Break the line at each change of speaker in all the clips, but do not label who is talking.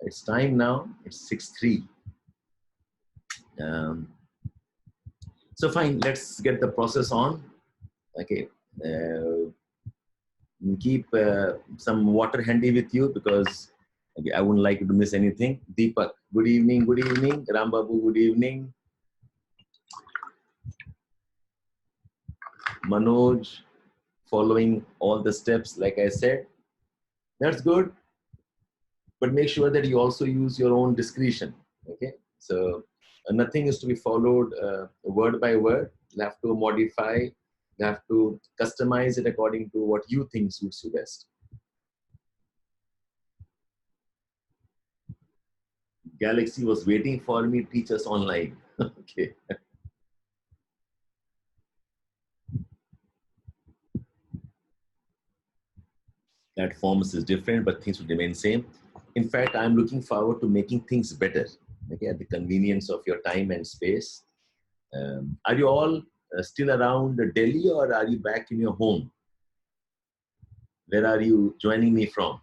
It's time now. It's 6:03. So fine, let's get the process on. Okay. Keep some water handy with you because I wouldn't like you to miss anything. Deepak, good evening, good evening. Rambabu, good evening. Manoj, following all the steps, like I said. That's good. But make sure that you also use your own discretion. Okay. So nothing is to be followed word by word. You have to modify. You have to customize it according to what you think suits you best. Galaxy was waiting for me, teach us online. Okay. Platforms is different, but things will remain same. In fact, I'm looking forward to making things better, okay, at the convenience of your time and space. Are you all still around Delhi or are you back in your home? Where are you joining me from?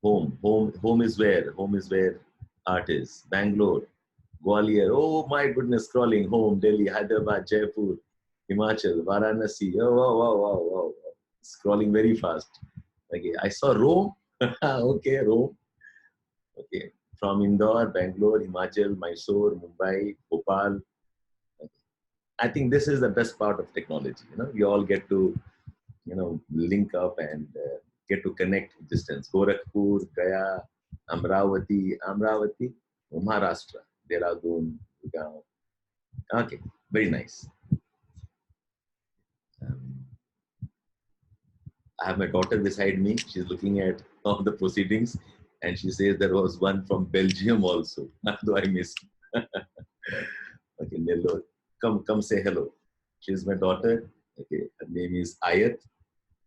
Home is where? Home is where art is. Bangalore, Gwalior. Oh my goodness, scrolling home. Delhi, Hyderabad, Jaipur, Himachal, Varanasi. Oh, wow, wow, wow, wow. Scrolling very fast. Okay, I saw Rome. Okay, Rome. Okay, from Indore, Bangalore, Himachal, Mysore, Mumbai, Bhopal. Okay. I think this is the best part of technology. You know, you all get to, link up and get to connect distance. Gorakhpur, Gaya, Amravati, Maharashtra, Dehradun, Gurgaon. Okay, very nice. I have my daughter beside me. She's looking at all the proceedings and she says there was one from Belgium also. Though I missed. Okay, Nello, come say hello. She's my daughter. Okay, her name is Ayat.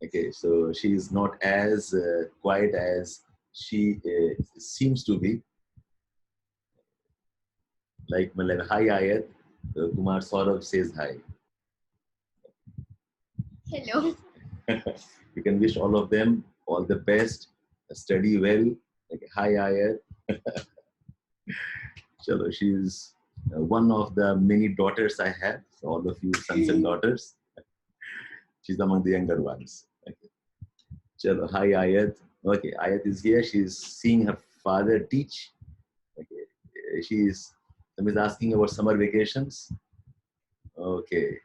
Okay, so she is not as quiet as she seems to be. Like hi Ayat. Kumar Saurabh says hi.
Hello.
You can wish all of them all the best. Study well. Like, hi Ayat. Chalo, she's one of the many daughters I have. So all of you sons and daughters. She's among the younger ones. Okay. Chalo, hi Ayat. Okay, Ayat is here. She's seeing her father teach. Okay, she's asking about summer vacations. Okay.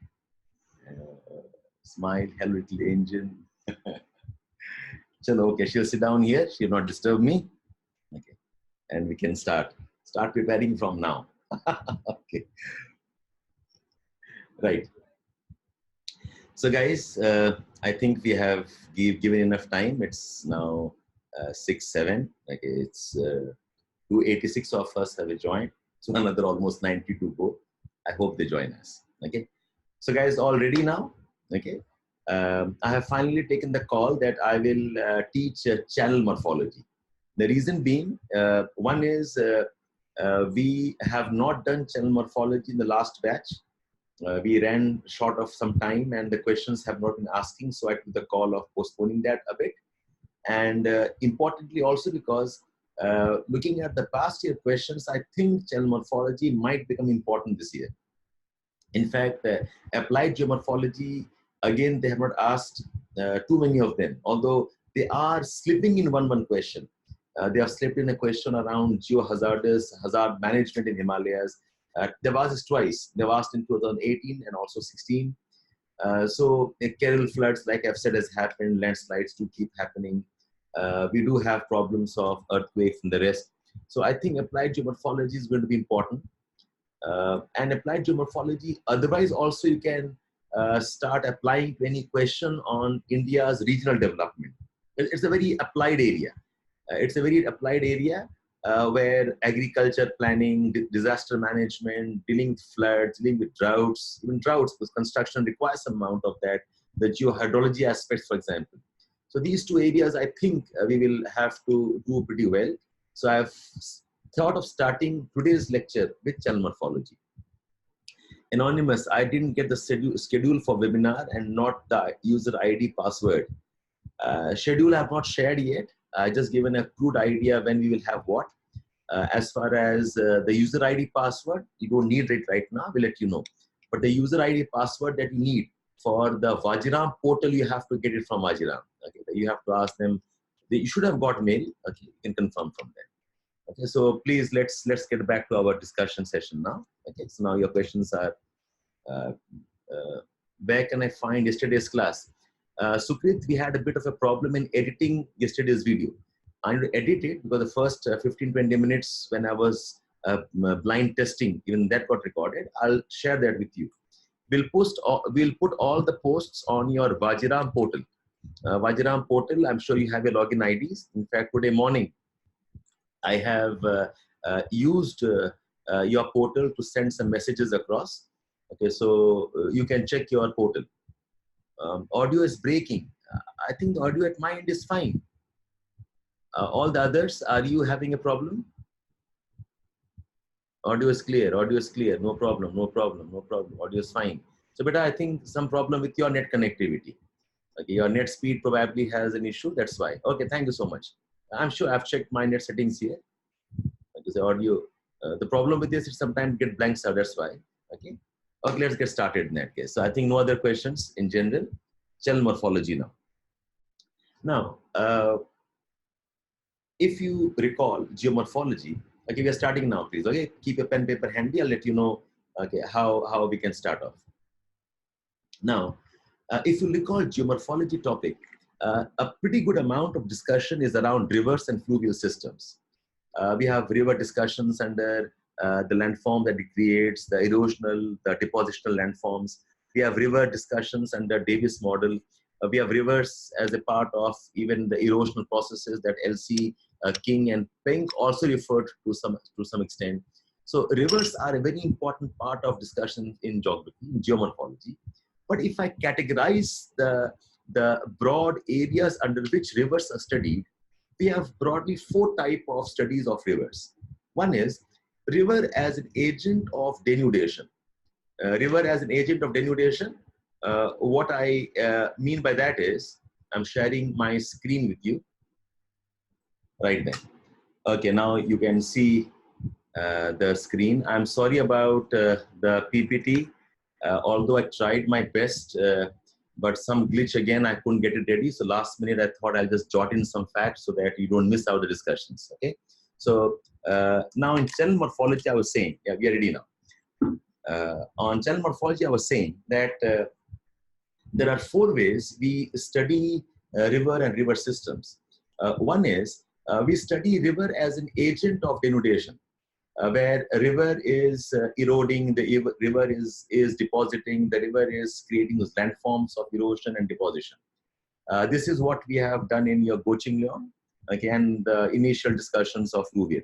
Smile, hello little angel. Chalo, okay, she'll sit down here. She'll not disturb me. Okay, and we can start preparing from now. Okay, right. So guys, I think we have given enough time. It's now 6-7. Okay, it's 286 of us have joined. So another almost 90 to go. I hope they join us. Okay. So guys, all ready now? Okay. I have finally taken the call that I will teach channel morphology. The reason being, one is we have not done channel morphology in the last batch. We ran short of some time and the questions have not been asking. So I took the call of postponing that a bit. And importantly also because looking at the past year questions, I think channel morphology might become important this year. In fact, applied geomorphology, again, they have not asked too many of them, although they are slipping in one question. They have slipped in a question around geohazardous hazard management in Himalayas. They've asked this twice. They've asked in 2018 and also 16. So Kerala floods, like I've said, has happened. Landslides do keep happening. We do have problems of earthquakes and the rest. So I think applied geomorphology is going to be important. And applied geomorphology, otherwise also you can start applying to any question on India's regional development. It's a very applied area. It's a very applied area where agriculture planning, disaster management, dealing with floods, dealing with droughts, even droughts, because construction requires some amount of that, the geohydrology aspects, for example. So these two areas, I think we will have to do pretty well. So I've thought of starting today's lecture with channel morphology. Anonymous, I didn't get the schedule for webinar and not the user ID password. Schedule I have not shared yet. I just given a crude idea when we will have what. As far as the user ID password, you don't need it right now. We'll let you know. But the user ID password that you need for the Vajiram portal, you have to get it from Vajiram. Okay, you have to ask them. You should have got mail. Okay, you can confirm from there. Okay, so please let's get back to our discussion session now. Okay, so now your questions are uh, where can I find yesterday's class? Sukrit, we had a bit of a problem in editing yesterday's video. I need to edit it because the first 15-20 minutes when I was blind testing, even that got recorded. I'll share that with you. We'll put all the posts on your Vajiram portal. Vajiram portal, I'm sure you have your login IDs. In fact, today morning, I have used your portal to send some messages across. Okay, so you can check your portal. Audio is breaking. I think the audio at my end is fine. All the others, are you having a problem? Audio is clear. Audio is clear. No problem. No problem. No problem. Audio is fine. So, beta, I think some problem with your net connectivity. Okay, your net speed probably has an issue. That's why. Okay, thank you so much. I'm sure I've checked my net settings here. Okay, the audio. The problem with this is sometimes get blanks out. That's why. Okay. Okay, let's get started in that case. So I think no other questions in general. Cell morphology now. Now, if you recall geomorphology, okay, we are starting now, please. Okay, keep your pen paper handy. I'll let you know. Okay, how we can start off. Now, if you recall geomorphology topic, a pretty good amount of discussion is around rivers and fluvial systems. We have river discussions under the landform that it creates, the erosional, the depositional landforms. We have river discussions under Davis model. We have rivers as a part of even the erosional processes that LC, King, and Pink also referred to some extent. So rivers are a very important part of discussion in geography, in geomorphology. But if I categorize the broad areas under which rivers are studied, we have broadly 4 types of studies of rivers. One is river as an agent of denudation. River as an agent of denudation. What I mean by that is, I'm sharing my screen with you right then. Okay, now you can see the screen. I'm sorry about the PPT, although I tried my best, but some glitch again, I couldn't get it ready. So last minute, I thought I'll just jot in some facts so that you don't miss out the discussions, okay? So now in cell morphology, I was saying, yeah, we are ready now. On cell morphology, I was saying that there are 4 ways we study river and river systems. One is we study river as an agent of denudation, where a river is eroding, the river is depositing, the river is creating those landforms of erosion and deposition. This is what we have done in your Gochingleon, okay, and the initial discussions of fluvial.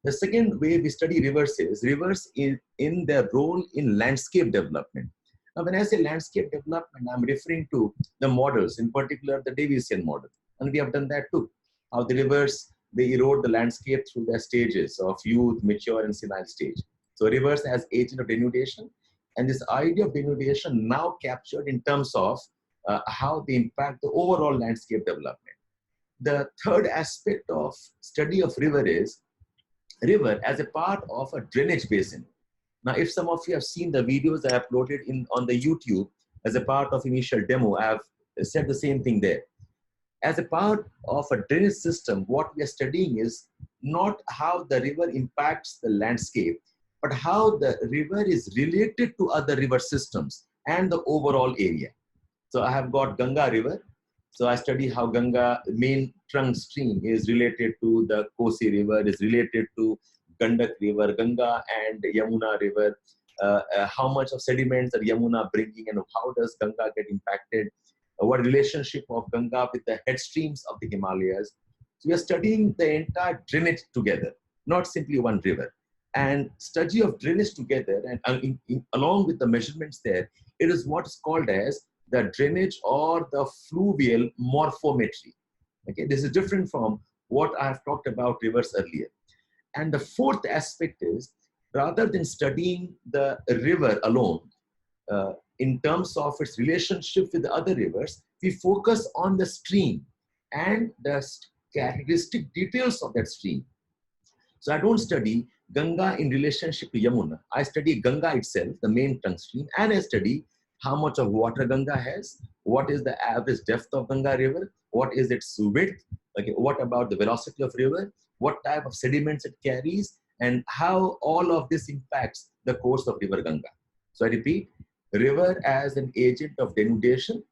The second way we study rivers is rivers in their role in landscape development. Now, when I say landscape development, I'm referring to the models, in particular the Davisian model. And we have done that too. How the rivers, they erode the landscape through their stages of youth, mature, and senile stage. So rivers as agent of denudation. And this idea of denudation now captured in terms of how they impact the overall landscape development. The third aspect of study of river is river as a part of a drainage basin. Now, if some of you have seen the videos I uploaded on the YouTube as a part of initial demo, I have said the same thing there. As a part of a drainage system, what we are studying is not how the river impacts the landscape, but how the river is related to other river systems and the overall area. So I have got Ganga River. So I study how Ganga, main trunk stream, is related to the Kosi River, is related to Gandak River, Ganga and Yamuna River, how much of sediments are Yamuna bringing and how does Ganga get impacted, what relationship of Ganga with the head streams of the Himalayas. So we are studying the entire drainage together, not simply one river. And study of drainage together and along with the measurements there, it is what is called as the drainage or the fluvial morphometry. Okay, this is different from what I have talked about rivers earlier. And the fourth aspect is, rather than studying the river alone, in terms of its relationship with the other rivers, we focus on the stream and the characteristic details of that stream. So I don't study Ganga in relationship to Yamuna. I study Ganga itself, the main trunk stream, and I study how much of water Ganga has, what is the average depth of Ganga river, what is its width, okay, what about the velocity of river, what type of sediments it carries, and how all of this impacts the course of river Ganga. So I repeat, river as an agent of denudation,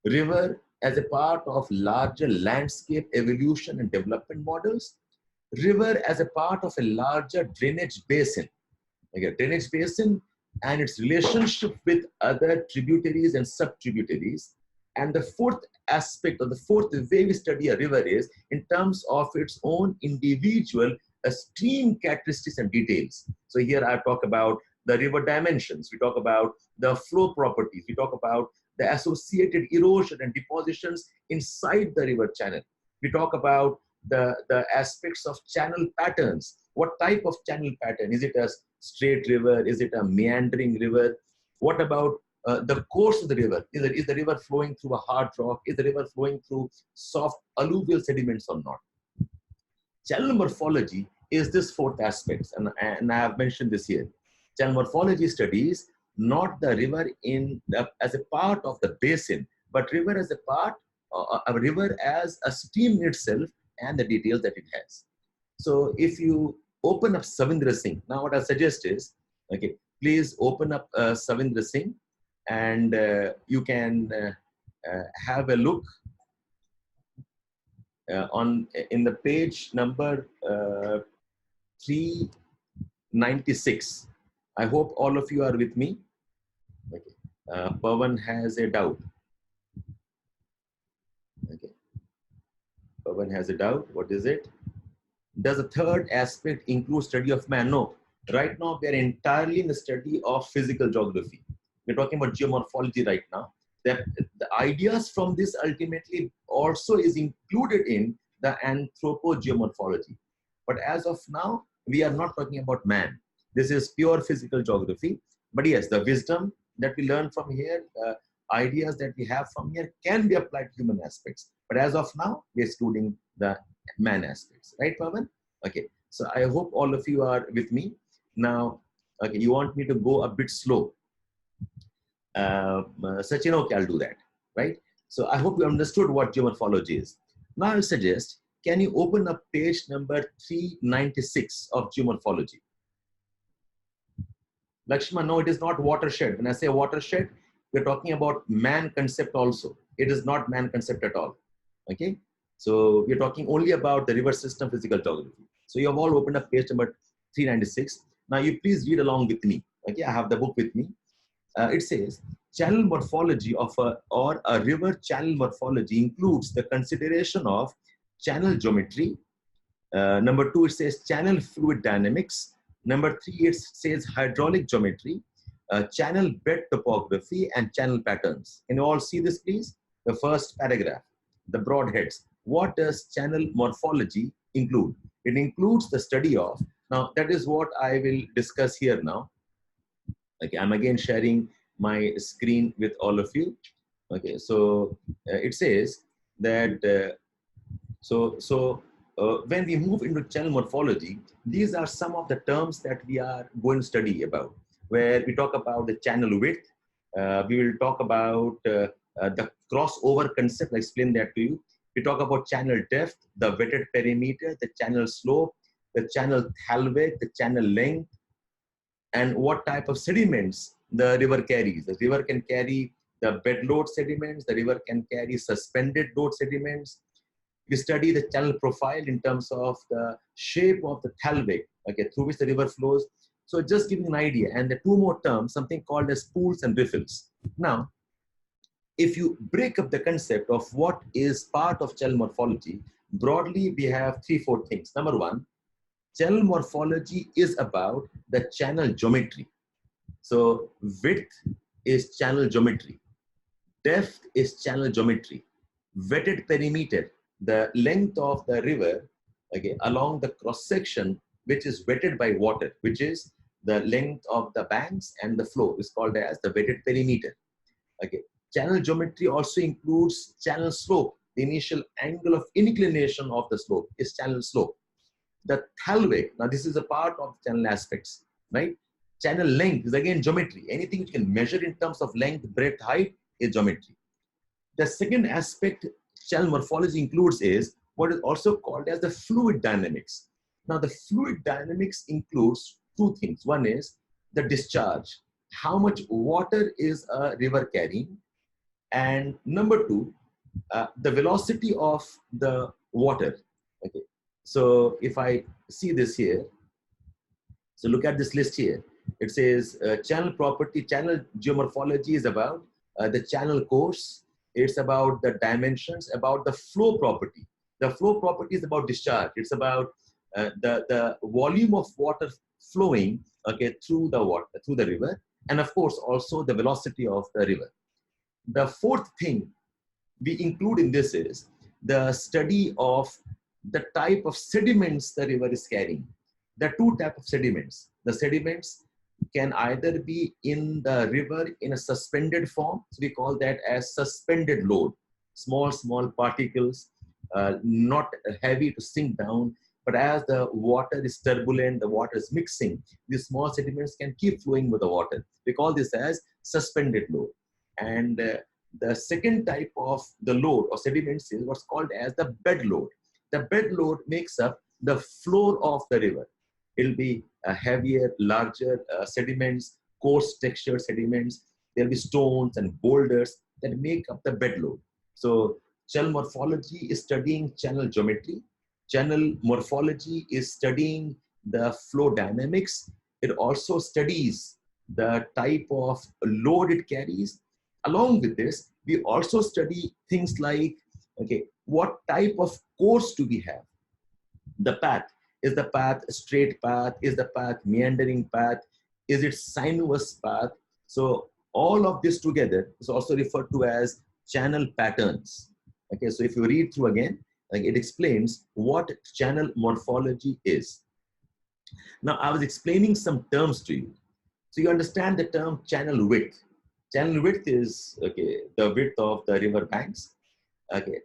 river as a part of larger landscape evolution and development models, river as a part of a larger drainage basin. Okay, drainage basin and its relationship with other tributaries and sub-tributaries. And the fourth aspect, or the fourth way we study a river, is in terms of its own individual stream characteristics and details. So here I talk about the river dimensions, we talk about the flow properties, we talk about the associated erosion and depositions inside the river channel. We talk about the aspects of channel patterns. What type of channel pattern? Is it a straight river? Is it a meandering river? What about the course of the river? Is the river flowing through a hard rock? Is the river flowing through soft alluvial sediments or not? Channel morphology is this fourth aspect, and I have mentioned this here. Channel morphology studies not the river as a part of the basin, but river as a river as a stream in itself and the details that it has. So if you open up Savindra Singh, now what I suggest is, okay, please open up Savindra Singh, and you can have a look in the page number 396. I hope all of you are with me. Okay. Pawan has a doubt. Okay. Pawan has a doubt. What is it? Does the third aspect include study of man? No. Right now, we are entirely in the study of physical geography. We're talking about geomorphology right now. The ideas from this ultimately also is included in the anthropogeomorphology. But as of now, we are not talking about man. This is pure physical geography. But yes, the wisdom that we learn from here, ideas that we have from here can be applied to human aspects. But as of now, we're excluding the man aspects. Right, Pavan? Okay. So I hope all of you are with me. Now, okay, you want me to go a bit slow. Sachin, okay, I'll do that. Right? So I hope you understood what geomorphology is. Now I'll suggest, can you open up page number 396 of geomorphology? Lakshman, no, it is not watershed. When I say watershed, we're talking about man concept also. It is not man concept at all. Okay? So we're talking only about the river system physical geography. So you have all opened up page number 396. Now you please read along with me. Okay, I have the book with me. It says, channel morphology of a river channel morphology includes the consideration of channel geometry. Number 2, it says channel fluid dynamics. Number 3, it says hydraulic geometry, channel bed topography, and channel patterns. Can you all see this, please? The first paragraph, the broad heads. What does channel morphology include? It includes the study of, now that is what I will discuss here now. Okay, I'm again sharing my screen with all of you. Okay, so it says that, when we move into channel morphology, these are some of the terms that we are going to study about, where we talk about the channel width. We will talk about the crossover concept. I explain that to you. We talk about channel depth, the wetted perimeter, the channel slope, the channel Talvik, the channel length, and what type of sediments the river carries. The river can carry the bed load sediments. The river can carry suspended load sediments. We study the channel profile in terms of the shape of the Talvik, okay, through which the river flows. So just giving an idea. And the two more terms, something called as pools and riffles. Now, if you break up the concept of what is part of channel morphology, broadly we have 3-4 things. Number 1, channel morphology is about the channel geometry. So width is channel geometry. Depth is channel geometry. Wetted perimeter, the length of the river, okay, along the cross section, which is wetted by water, which is the length of the banks and the flow, is called as the wetted perimeter. Okay. Channel geometry also includes channel slope. The initial angle of inclination of the slope is channel slope. The Talvik, now this is a part of channel aspects, right? Channel length is again geometry. Anything you can measure in terms of length, breadth, height is geometry. The second aspect channel morphology includes is what is also called as the fluid dynamics. Now the fluid dynamics includes two things. One is the discharge, how much water is a river carrying, and number two, the velocity of the water. Okay, so if I see this here, so look at this list here. It says channel property, channel geomorphology is about the channel course. It's about the dimensions, about the flow property. The flow property is about discharge. It's about the volume of water flowing, okay, through the water, through the river, and of course also the velocity of the river. The fourth thing we include in this is the study of the type of sediments the river is carrying. There are two types of sediments. The sediments can either be in the river in a suspended form. So we call that as suspended load. Small particles, not heavy to sink down, but as the water is turbulent, the water is mixing, these small sediments can keep flowing with the water. We call this as suspended load. And the second type of the load or sediments is what's called as the bed load. The bed load makes up the floor of the river. It'll be heavier, larger sediments, coarse textured sediments. There'll be stones and boulders that make up the bed load. So channel morphology is studying channel geometry. Channel morphology is studying the flow dynamics. It also studies the type of load it carries. Along with this, we also study things like, okay, what type of course do we have? The path. Is the path a straight path? Is the path meandering path? Is it sinuous path? So all of this together is also referred to as channel patterns. Okay, so if you read through again, like it explains what channel morphology is. Now I was explaining some terms to you. So you understand the term channel width. Channel width is, okay, the width of the river banks. Okay,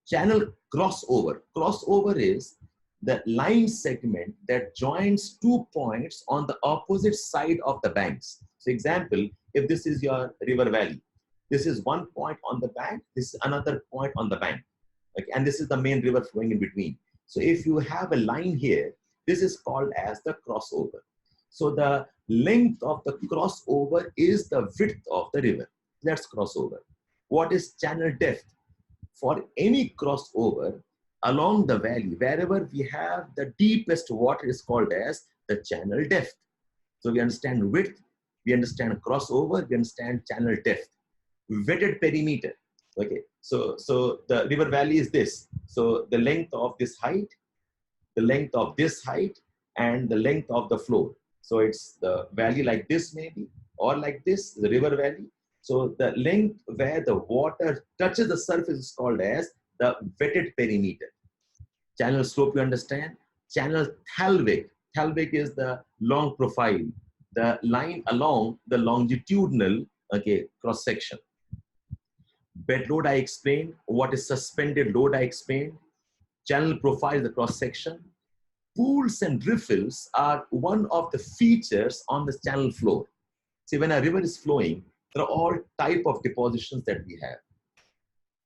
channel crossover. Crossover is the line segment that joins 2 points on the opposite side of the banks. So example, if this is your river valley, this is one point on the bank, this is another point on the bank. Okay, and this is the main river flowing in between. So if you have a line here, this is called as the crossover. So the length of the crossover is the width of the river. That's crossover. What is channel depth? For any crossover along the valley, wherever we have the deepest water is called as the channel depth. So we understand width, we understand crossover, we understand channel depth. Wetted perimeter. Okay, so the river valley is this. So the length of this height, the length of this height, and the length of the floor. So it's the valley like this maybe, or like this, the river valley. So the length where the water touches the surface is called as the wetted perimeter. Channel slope, you understand? Channel Talvik. Talvik is the long profile, the line along the longitudinal, okay, cross section. Bed load I explained. What is suspended load I explained. Channel profile, the cross section. Pools and riffles are one of the features on the channel floor. See, when a river is flowing, there are all type of depositions that we have.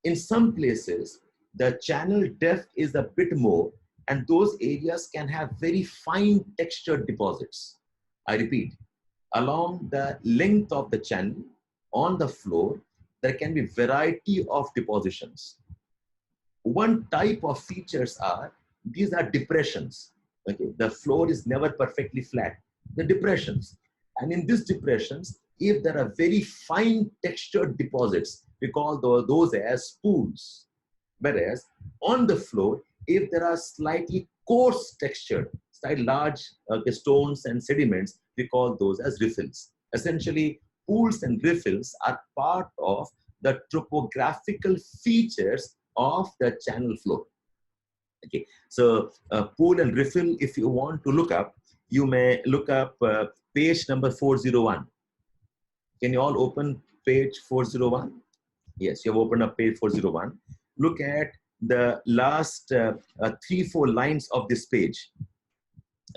In some places, the channel depth is a bit more, and those areas can have very fine textured deposits. I repeat, along the length of the channel on the floor, there can be variety of depositions. One type of features are, these are depressions. Okay, the floor is never perfectly flat. The depressions. And in these depressions, if there are very fine textured deposits, we call those as pools. Whereas on the floor, if there are slightly coarse textured, slightly large stones and sediments, we call those as riffles. Essentially, pools and riffles are part of the topographical features of the channel floor. Okay, so pool and riffle, if you want to look up, you may look up page number 401. Can you all open page 401? Yes, you have opened up page 401. Look at the last 3-4 lines of this page.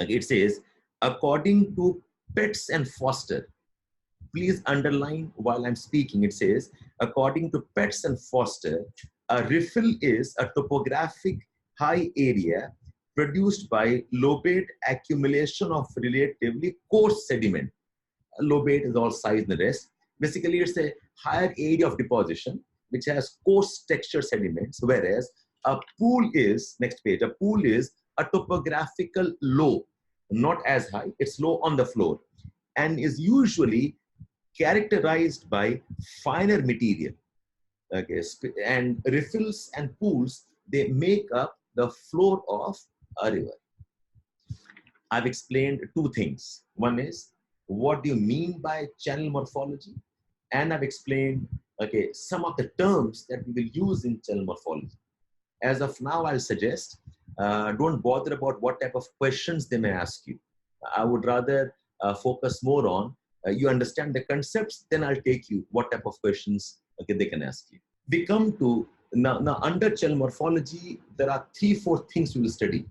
Okay, it says, according to Pets and Foster, please underline while I'm speaking. It says, according to Pets and Foster, a riffle is a topographic high area produced by lobate accumulation of relatively coarse sediment. Lobate is all size and the rest. Basically, it's a higher area of deposition which has coarse texture sediments, whereas a pool is, next page, a pool is a topographical low, not as high, it's low on the floor, and is usually characterized by finer material. Okay, and riffles and pools, they make up the floor of a river. I've explained two things. One is, what do you mean by channel morphology? And I've explained, okay, some of the terms that we will use in channel morphology. As of now, I'll suggest, don't bother about what type of questions they may ask you. I would rather focus more on, you understand the concepts, then I'll take you what type of questions, okay, they can ask you. We come to, now under channel morphology, there are 3-4 things we will study.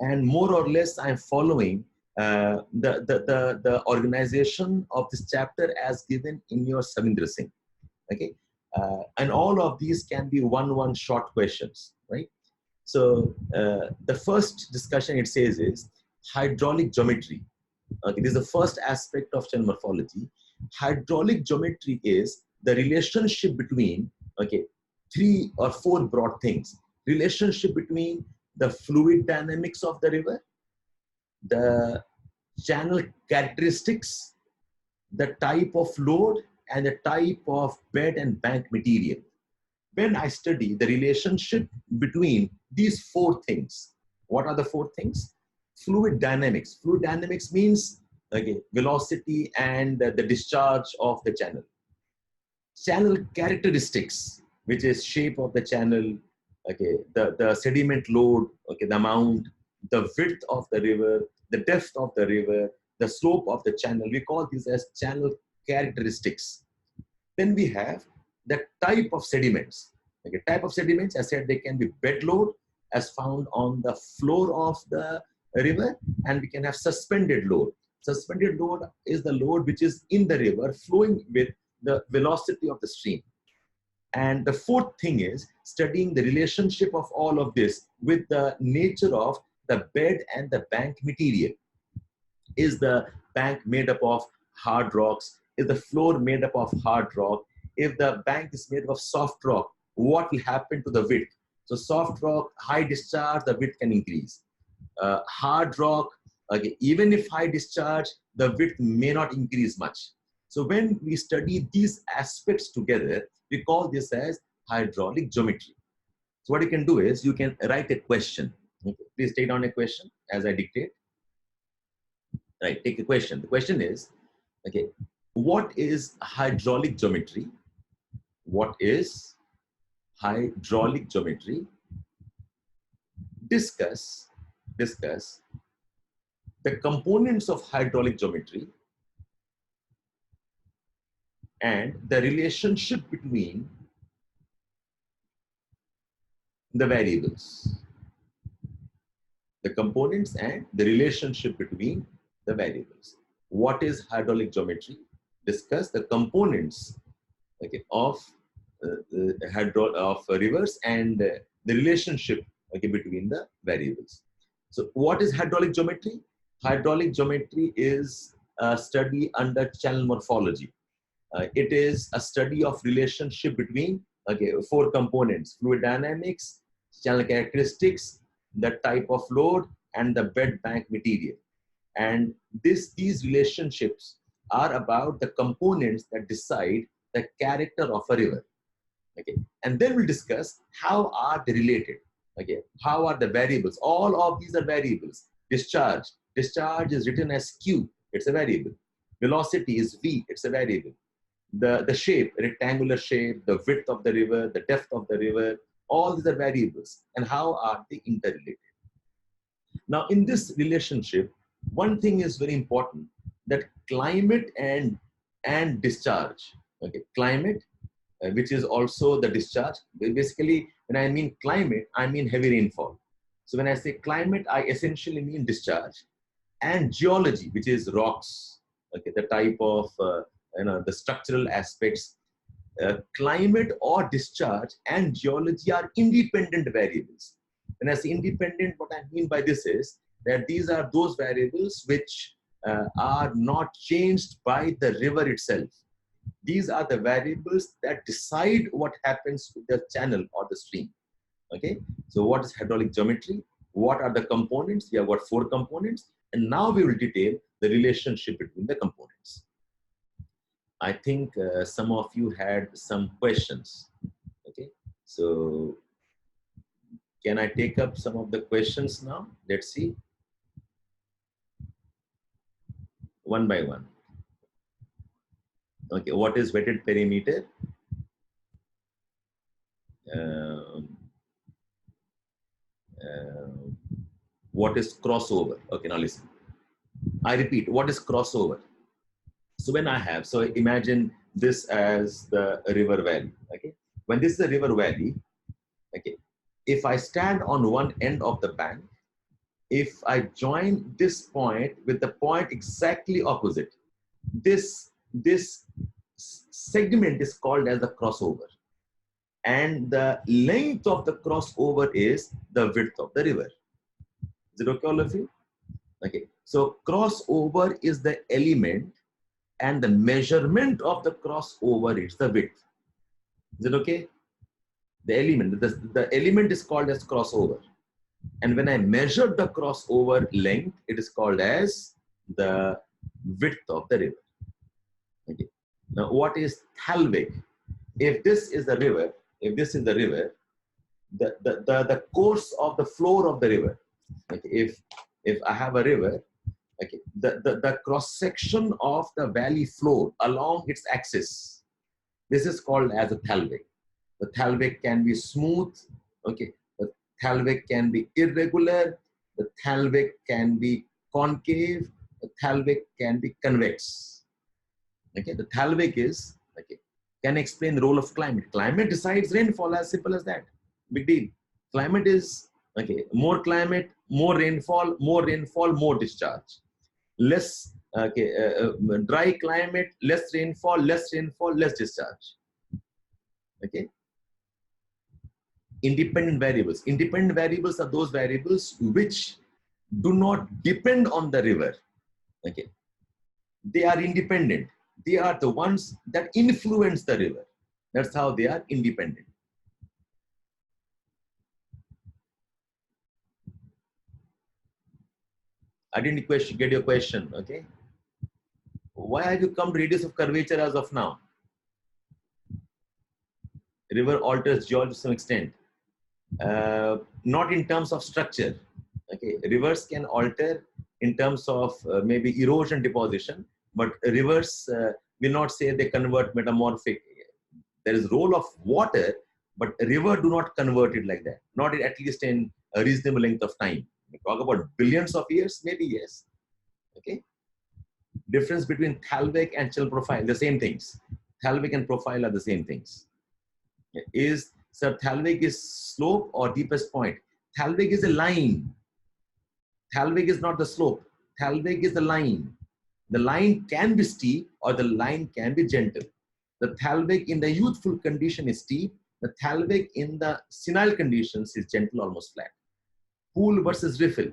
And more or less, I'm following the organization of this chapter as given in your Savindra Singh. Okay, and all of these can be one short questions, right? So the first discussion it says is hydraulic geometry. Okay, this is the first aspect of channel morphology. Hydraulic geometry is the relationship between, okay, 3 or 4 broad things. Relationship between the fluid dynamics of the river, the channel characteristics, the type of load, and the type of bed and bank material. When I study the relationship between these 4 things, what are the 4 things? Fluid dynamics. Fluid dynamics means, okay, velocity and the discharge of the channel. Channel characteristics, which is shape of the channel, okay, the sediment load, okay, the amount, the width of the river, the depth of the river, the slope of the channel. We call these as channel characteristics. Then we have the type of sediments. Okay, type of sediments, I said they can be bed load as found on the floor of the river, and we can have suspended load. Suspended load is the load which is in the river flowing with the velocity of the stream. And the 4th thing is studying the relationship of all of this with the nature of the bed and the bank material. Is the bank made up of hard rocks? Is the floor made up of hard rock? If the bank is made up of soft rock, what will happen to the width? So soft rock, high discharge, the width can increase. Hard rock, okay, even if high discharge, the width may not increase much. So when we study these aspects together, we call this as hydraulic geometry. So what you can do is you can write a question. Okay. Please take down a question as I dictate. Right, take a question. The question is, okay, what is hydraulic geometry? What is hydraulic geometry? Discuss the components of hydraulic geometry and the relationship between the variables. The components and the relationship between the variables. What is hydraulic geometry? Discuss the components, okay, of rivers and the relationship, okay, between the variables. So what is hydraulic geometry? Hydraulic geometry is a study under channel morphology. It is a study of relationship between, okay, 4 components: fluid dynamics, channel characteristics, the type of load, and the bed bank material. And these relationships are about the components that decide the character of a river. Okay, and then we'll discuss how are they related. Okay, how are the variables? All of these are variables. Discharge is written as Q, it's a variable. Velocity is V, it's a variable. The shape, rectangular shape, the width of the river, the depth of the river, all these are variables. And how are they interrelated? Now, in this relationship, one thing is very important, that climate and discharge. Okay, climate, which is also the discharge. Basically, when I mean climate, I mean heavy rainfall. So when I say climate, I essentially mean discharge. and geology, which is rocks, okay, the type of, the structural aspects. Climate or discharge and geology are independent variables. When I say independent, what I mean by this is that these are those variables which are not changed by the river itself. These are the variables that decide what happens with the channel or the stream. Okay, so what is hydraulic geometry? What are the components? We have got 4 components, and now we will detail the relationship between the components. I think some of you had some questions. Okay, so can I take up some of the questions now? Let's see. One by one. Okay, what is wetted perimeter? What is crossover? Okay, now listen. I repeat, what is crossover? So when so imagine this as the river valley. Okay, when this is a river valley, okay, if I stand on one end of the bank, if I join this point with the point exactly opposite, this segment is called as the crossover, and the length of the crossover is the width of the river. Is it okay, all of you? Okay, so crossover is the element, and the measurement of the crossover is the width. Is it okay? The element is called as crossover. And when I measure the crossover length, it is called as the width of the river. Okay. Now, what is Talvik? If this is the river, the course of the floor of the river. Okay. If I have a river, okay, the cross section of the valley floor along its axis, this is called as a Talvik. The Talvik can be smooth. Okay. The Talvik can be irregular. The Talvik can be concave. The Talvik can be convex. Okay. The Talvik is, okay, can explain the role of climate. Climate decides rainfall, as simple as that. Big deal. Climate is, okay, more climate, more rainfall, more discharge. Less, okay, dry climate, less rainfall, less discharge. Okay. Independent variables. Independent variables are those variables which do not depend on the river. Okay. They are independent. They are the ones that influence the river. That's how they are independent. I didn't get your question. Okay. Why have you come to radius of curvature as of now? River alters geology to some extent. Not in terms of structure. Okay, rivers can alter in terms of maybe erosion deposition, but rivers will not say they convert metamorphic. There is role of water, but a river do not convert it like that. Not at least in a reasonable length of time. We talk about billions of years, maybe yes. Okay. Difference between Talvik and chill profile, the same things. Talvik and profile are the same things. So Talvik is slope or deepest point. Talvik is a line. Talvik is not the slope. Talvik is the line. The line can be steep or the line can be gentle. The Talvik in the youthful condition is steep. The Talvik in the senile conditions is gentle, almost flat. Pool versus riffle.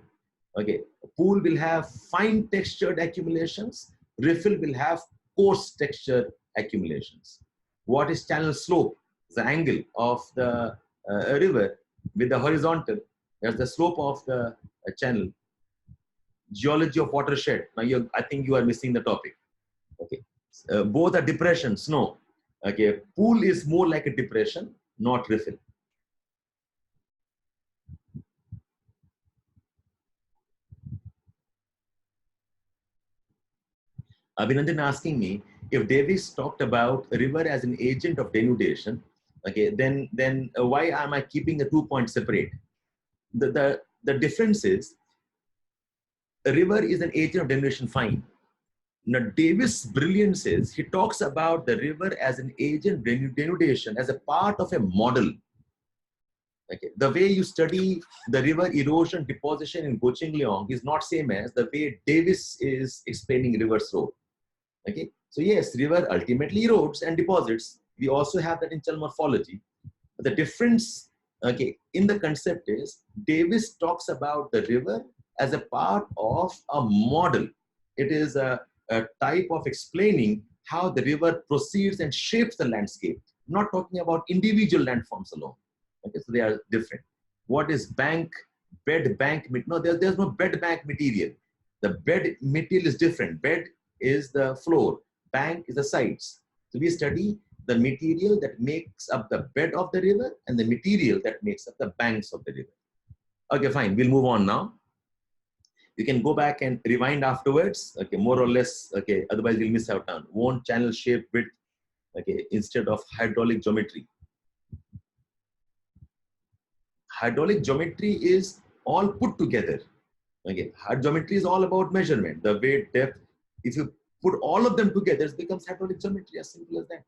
Okay, pool will have fine textured accumulations. Riffle will have coarse textured accumulations. What is channel slope? The angle of the river with the horizontal. That's the slope of the channel. Geology of watershed. Now, I think you are missing the topic. Okay, both are depressions. No. Okay, pool is more like a depression, not riffle. Abhinandan asking me if Davis talked about a river as an agent of denudation. Okay, then why am I keeping the 2 points separate? The difference is a river is an agent of denudation. Fine. Now, Davis' brilliance is he talks about the river as an agent of denudation as a part of a model. Okay, the way you study the river erosion deposition in Goching is not same as the way Davis is explaining river's role. Okay, so yes, river ultimately erodes and deposits. We also have that in Chal morphology. But the difference, okay, in the concept is Davis talks about the river as a part of a model. It is a type of explaining how the river proceeds and shapes the landscape, not talking about individual landforms alone. Okay, so they are different. What is bank, bed bank? No, there's no bed bank material. The bed material is different. Bed is the floor, bank is the sides. So we study the material that makes up the bed of the river and the material that makes up the banks of the river. Okay, fine. We'll move on now. You can go back and rewind afterwards. Okay, more or less. Okay, otherwise we'll miss out on. Want channel shape width. Okay, instead of hydraulic geometry. Hydraulic geometry is all put together. Okay, geometry is all about measurement, the weight, depth. If you put all of them together, it becomes hydraulic geometry, as simple as that.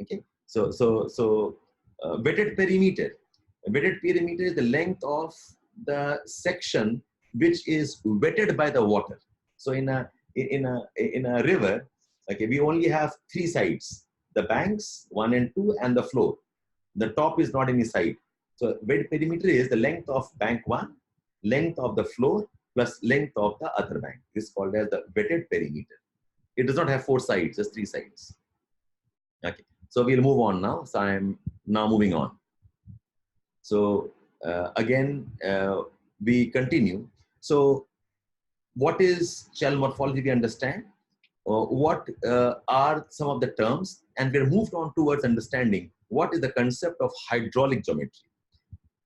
Okay, so wetted perimeter. A wetted perimeter is the length of the section which is wetted by the water. So in a river, okay, we only have three sides: the banks, 1 and 2, and the floor. The top is not any side. So wetted perimeter is the length of bank 1, length of the floor, plus length of the other bank. This is called as the wetted perimeter. It does not have 4 sides, just 3 sides. Okay, so we'll move on now. So I'm now moving on. So again, we continue. So what is shell morphology? We understand. What are some of the terms? And we're moved on towards understanding what is the concept of hydraulic geometry.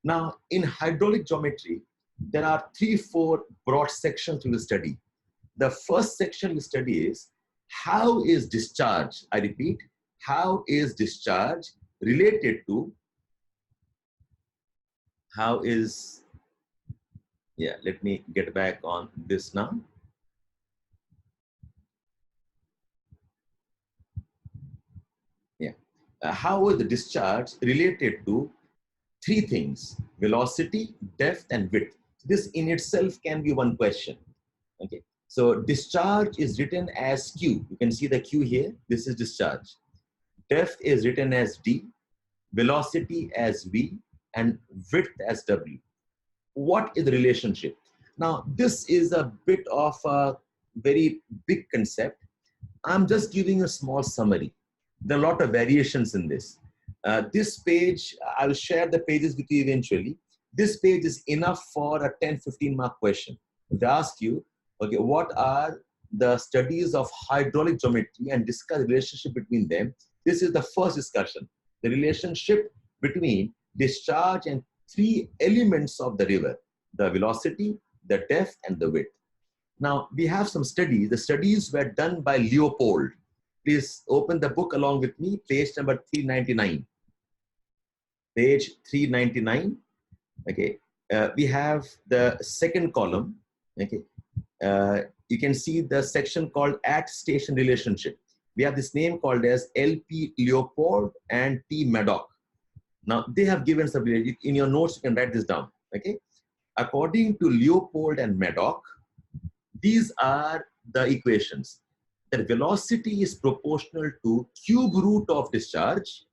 Now, in hydraulic geometry, there are 3-4 broad sections we will study. The first section we study is how is discharge, I repeat, how is discharge related to, how is, yeah, let me get back on this now. Yeah, how is the discharge related to 3 things: velocity, depth, and width. This in itself can be one question. Okay, so discharge is written as Q. You can see the Q here. This is discharge. Depth is written as D, velocity as V, and width as W. What is the relationship? Now, this is a bit of a very big concept. I'm just giving a small summary. There are a lot of variations in this. This page, I'll share the pages with you eventually. This page is enough for a 10-15 mark question. They ask you, okay, what are the studies of hydraulic geometry and discuss the relationship between them. This is the first discussion, the relationship between discharge and 3 elements of the river: the velocity, the depth, and the width. Now, we have some studies. The studies were done by Leopold. Please open the book along with me, page number 399. Page 399. Okay, we have the second column. Okay, you can see the section called at station relationship. We have this name called as L.P. Leopold and T. Maddock. Now, they have given some, in your notes, you can write this down. Okay, according to Leopold and Maddock, these are the equations. That velocity is proportional to cube root of discharge.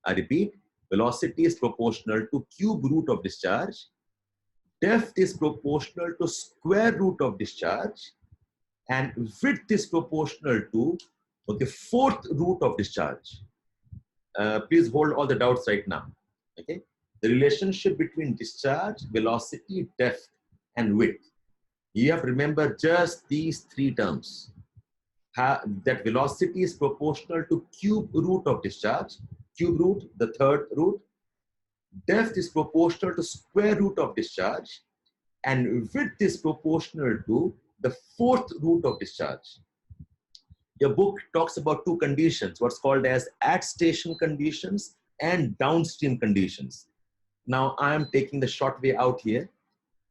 I repeat, velocity is proportional to cube root of discharge. Depth is proportional to square root of discharge. And width is proportional to, okay, fourth root of discharge. Please hold all the doubts right now. Okay, the relationship between discharge, velocity, depth, and width. You have to remember just these 3 terms. That velocity is proportional to cube root of discharge, cube root, the third root. Depth is proportional to square root of discharge, and width is proportional to the fourth root of discharge. Your book talks about 2 conditions, what's called as at station conditions and downstream conditions. Now, I am taking the short way out here.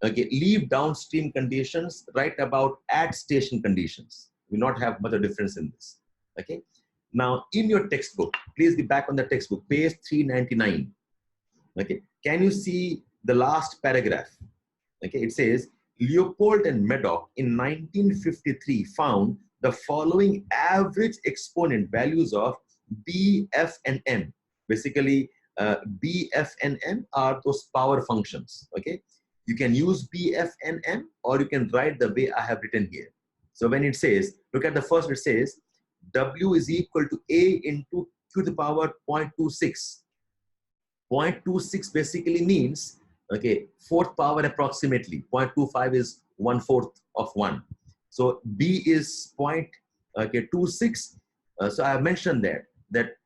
Okay, leave downstream conditions, write about at station conditions. Will not have much of a difference in this. Okay, now in your textbook, please be back on the textbook, page 399. Okay, can you see the last paragraph? Okay, it says Leopold and Madoc in 1953 found the following average exponent values of B, F, and M. Basically, B, F, and M are those power functions. Okay, you can use B, F, and M, or you can write the way I have written here. So when it says, look at the first, it says W is equal to A into Q to the power 0.26. 0.26 basically means, okay, fourth power approximately. 0.25 is 1/4 of 1. So B is 0.26. So I have mentioned that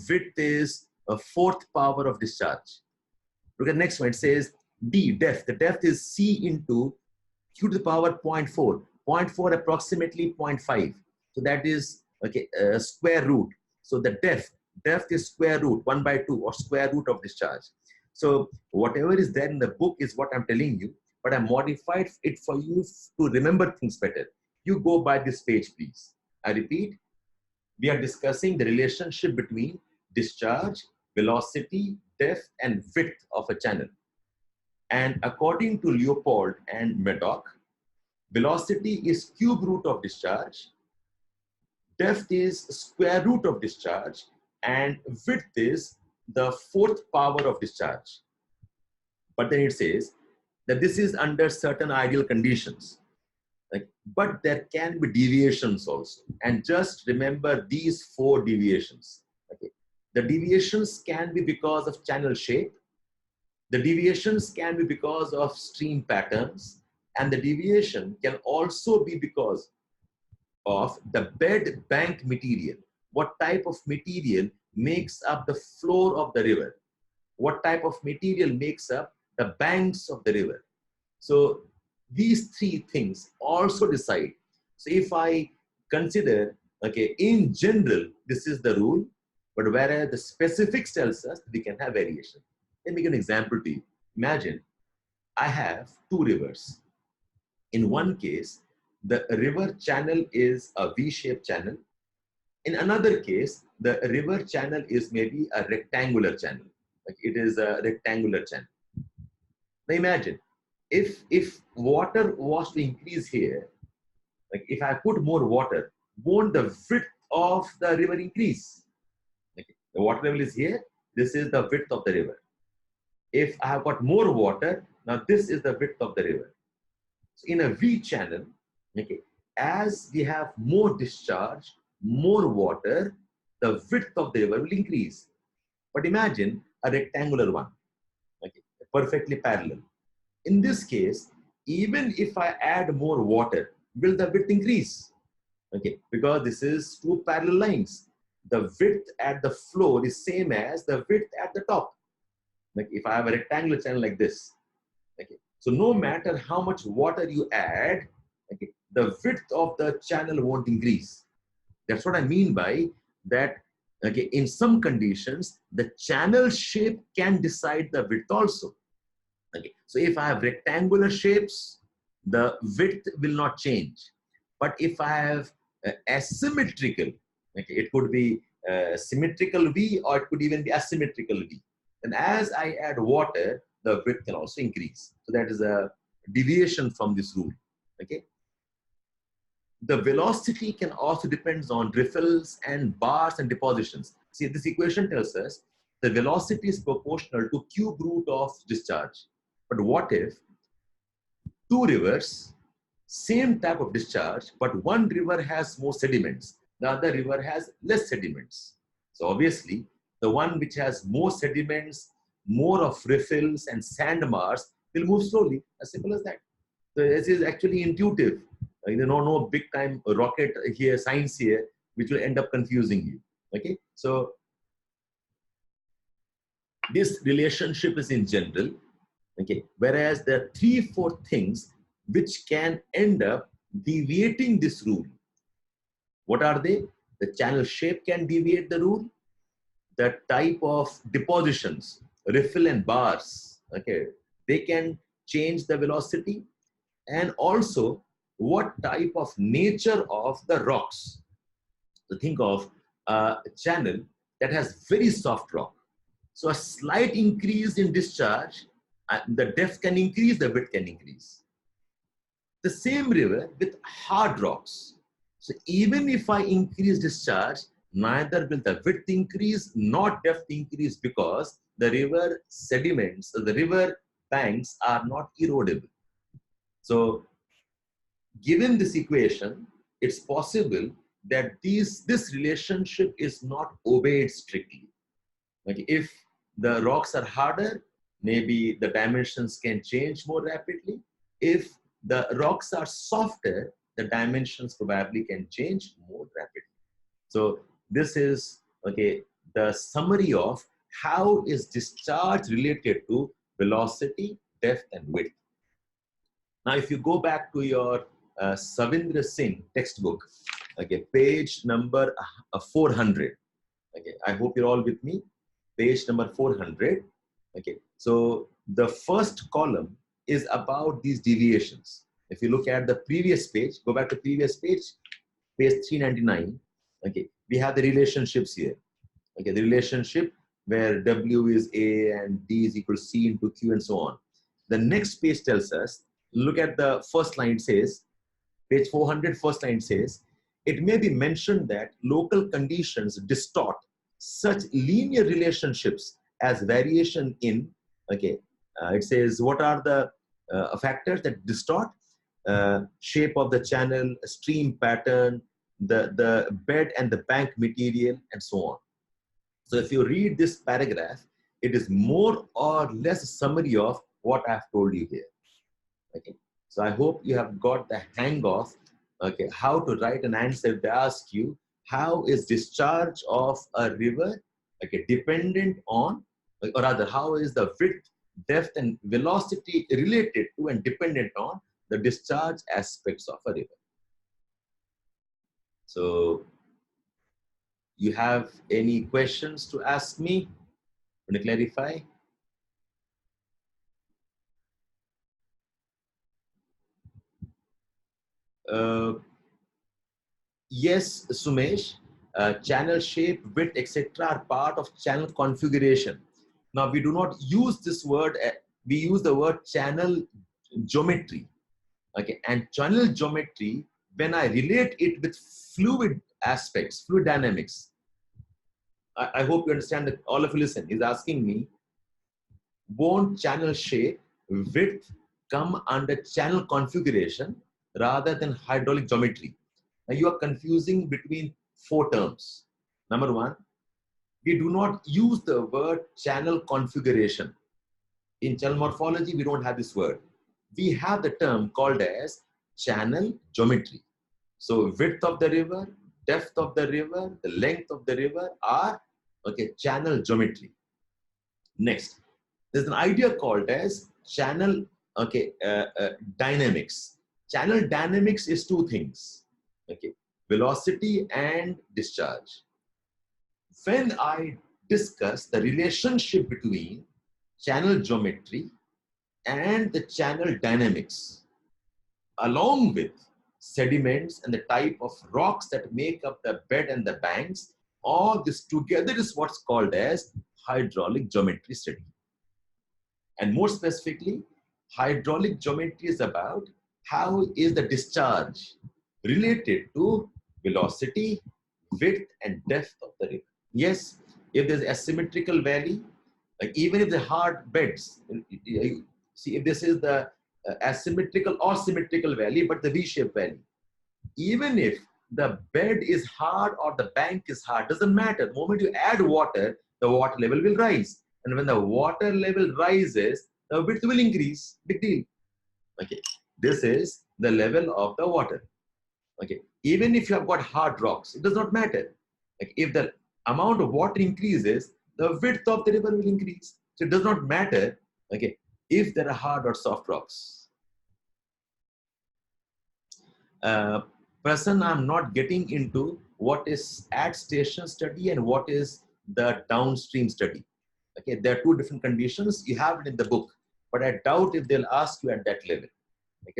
width is a fourth power of discharge. Look at the next one. It says D, depth. The depth is C into Q to the power 0.4. 0.4 approximately 0.5. So that is, okay, square root. So the depth is square root 1/2 or square root of discharge. So whatever is there in the book is what I'm telling you, but I modified it for you to remember things better. You go by this page, please. I repeat, we are discussing the relationship between discharge, velocity, depth, and width of a channel. And according to Leopold and Madoc, velocity is cube root of discharge, depth is square root of discharge, and width is the fourth power of discharge. But then it says that this is under certain ideal conditions. But there can be deviations also. And just remember these 4 deviations. Okay. The deviations can be because of channel shape. The deviations can be because of stream patterns. And the deviation can also be because of the bed bank material. What type of material makes up the floor of the river? What type of material makes up the banks of the river? So these 3 things also decide. So if I consider, okay, in general, this is the rule, but whereas the specifics tells us we can have variation. Let me give an example to you. Imagine I have 2 rivers. In one case, the river channel is a V-shaped channel. In another case, the river channel is maybe a rectangular channel. Like it is a rectangular channel. Now imagine, if water was to increase here, like if I put more water, won't the width of the river increase? Okay. The water level is here. This is the width of the river. If I have got more water, now this is the width of the river. So in a V channel, okay, as we have more discharge, more water, the width of the river will increase. But imagine a rectangular one, okay, perfectly parallel. In this case, even if I add more water, will the width increase? Okay, because this is 2 parallel lines. The width at the floor is same as the width at the top. Like if I have a rectangular channel like this, okay, so no matter how much water you add, okay, the width of the channel won't increase. That's what I mean by that. Okay, in some conditions, the channel shape can decide the width also. Okay, so if I have rectangular shapes, the width will not change. But if I have asymmetrical, okay, it could be symmetrical V or it could even be asymmetrical V. And as I add water, the width can also increase. So that is a deviation from this rule. Okay. The velocity can also depend on riffles and bars and depositions. See, this equation tells us the velocity is proportional to cube root of discharge. But what if 2 rivers, same type of discharge, but one river has more sediments, the other river has less sediments? So obviously, the one which has more sediments, more of riffles and sandbars will move slowly, as simple as that. So this is actually intuitive. No big time rocket here, science here, which will end up confusing you. Okay, so this relationship is in general. Okay, whereas there are 3-4 things which can end up deviating this rule. What are they? The channel shape can deviate the rule. The type of depositions, riffle and bars, okay, they can change the velocity. And also what type of nature of the rocks. So think of a channel that has very soft rock. So a slight increase in discharge, the depth can increase, the width can increase. The same river with hard rocks. So even if I increase discharge, neither will the width increase nor depth increase, because the river sediments, the river banks are not erodible. So given this equation, it's possible that this relationship is not obeyed strictly. Like if the rocks are harder, maybe the dimensions can change more rapidly. If the rocks are softer, the dimensions probably can change more rapidly. So this is the summary of how is discharge related to velocity, depth, and width. Now, if you go back to your Savindra Singh textbook, page number 400. I hope you're all with me. Page number 400. So the first column is about these deviations. If you look at the previous page, go back to previous page 399. We have the relationships here. The relationship where W is A and D is equal to C into Q and so on. The next page tells us, look at the first line, says, page 400, first line says, it may be mentioned that local conditions distort such linear relationships as variation in, it says, what are the factors that distort? Shape of the channel, stream pattern, the bed and the bank material, and so on. So if you read this paragraph, it is more or less a summary of what I've told you here. So I hope you have got the hang of how to write an answer if they ask you how is discharge of a river dependent on, or rather how is the width, depth, and velocity related to and dependent on the discharge aspects of a river. So you have any questions to ask me? Want to clarify? Yes, Sumesh, channel shape, width, etc. are part of channel configuration. Now, we do not use this word, we use the word channel geometry. And channel geometry, when I relate it with fluid aspects, fluid dynamics, I hope you understand that. All of you listen, he's asking me, won't channel shape, width come under channel configuration rather than hydraulic geometry? Now you are confusing between four terms. Number one, we do not use the word channel configuration. In channel morphology, we don't have this word. We have the term called as channel geometry. So width of the river, depth of the river, the length of the river are channel geometry. Next, there's an idea called as channel dynamics. Channel dynamics is two things. Velocity and discharge. When I discuss the relationship between channel geometry and the channel dynamics, along with sediments and the type of rocks that make up the bed and the banks, all this together is what's called as hydraulic geometry study. And more specifically, hydraulic geometry is about how is the discharge related to velocity, width, and depth of the river. Yes, if there's asymmetrical valley, even if the hard beds, see if this is the asymmetrical or symmetrical valley, but the V-shaped valley, even if the bed is hard or the bank is hard, doesn't matter. The moment you add water, the water level will rise. And when the water level rises, the width will increase. Big deal. This is the level of the water. Even if you have got hard rocks, it does not matter. If the amount of water increases, the width of the river will increase. So it does not matter if there are hard or soft rocks. Person, I'm not getting into what is at station study and what is the downstream study. There are two different conditions. You have it in the book, but I doubt if they'll ask you at that level.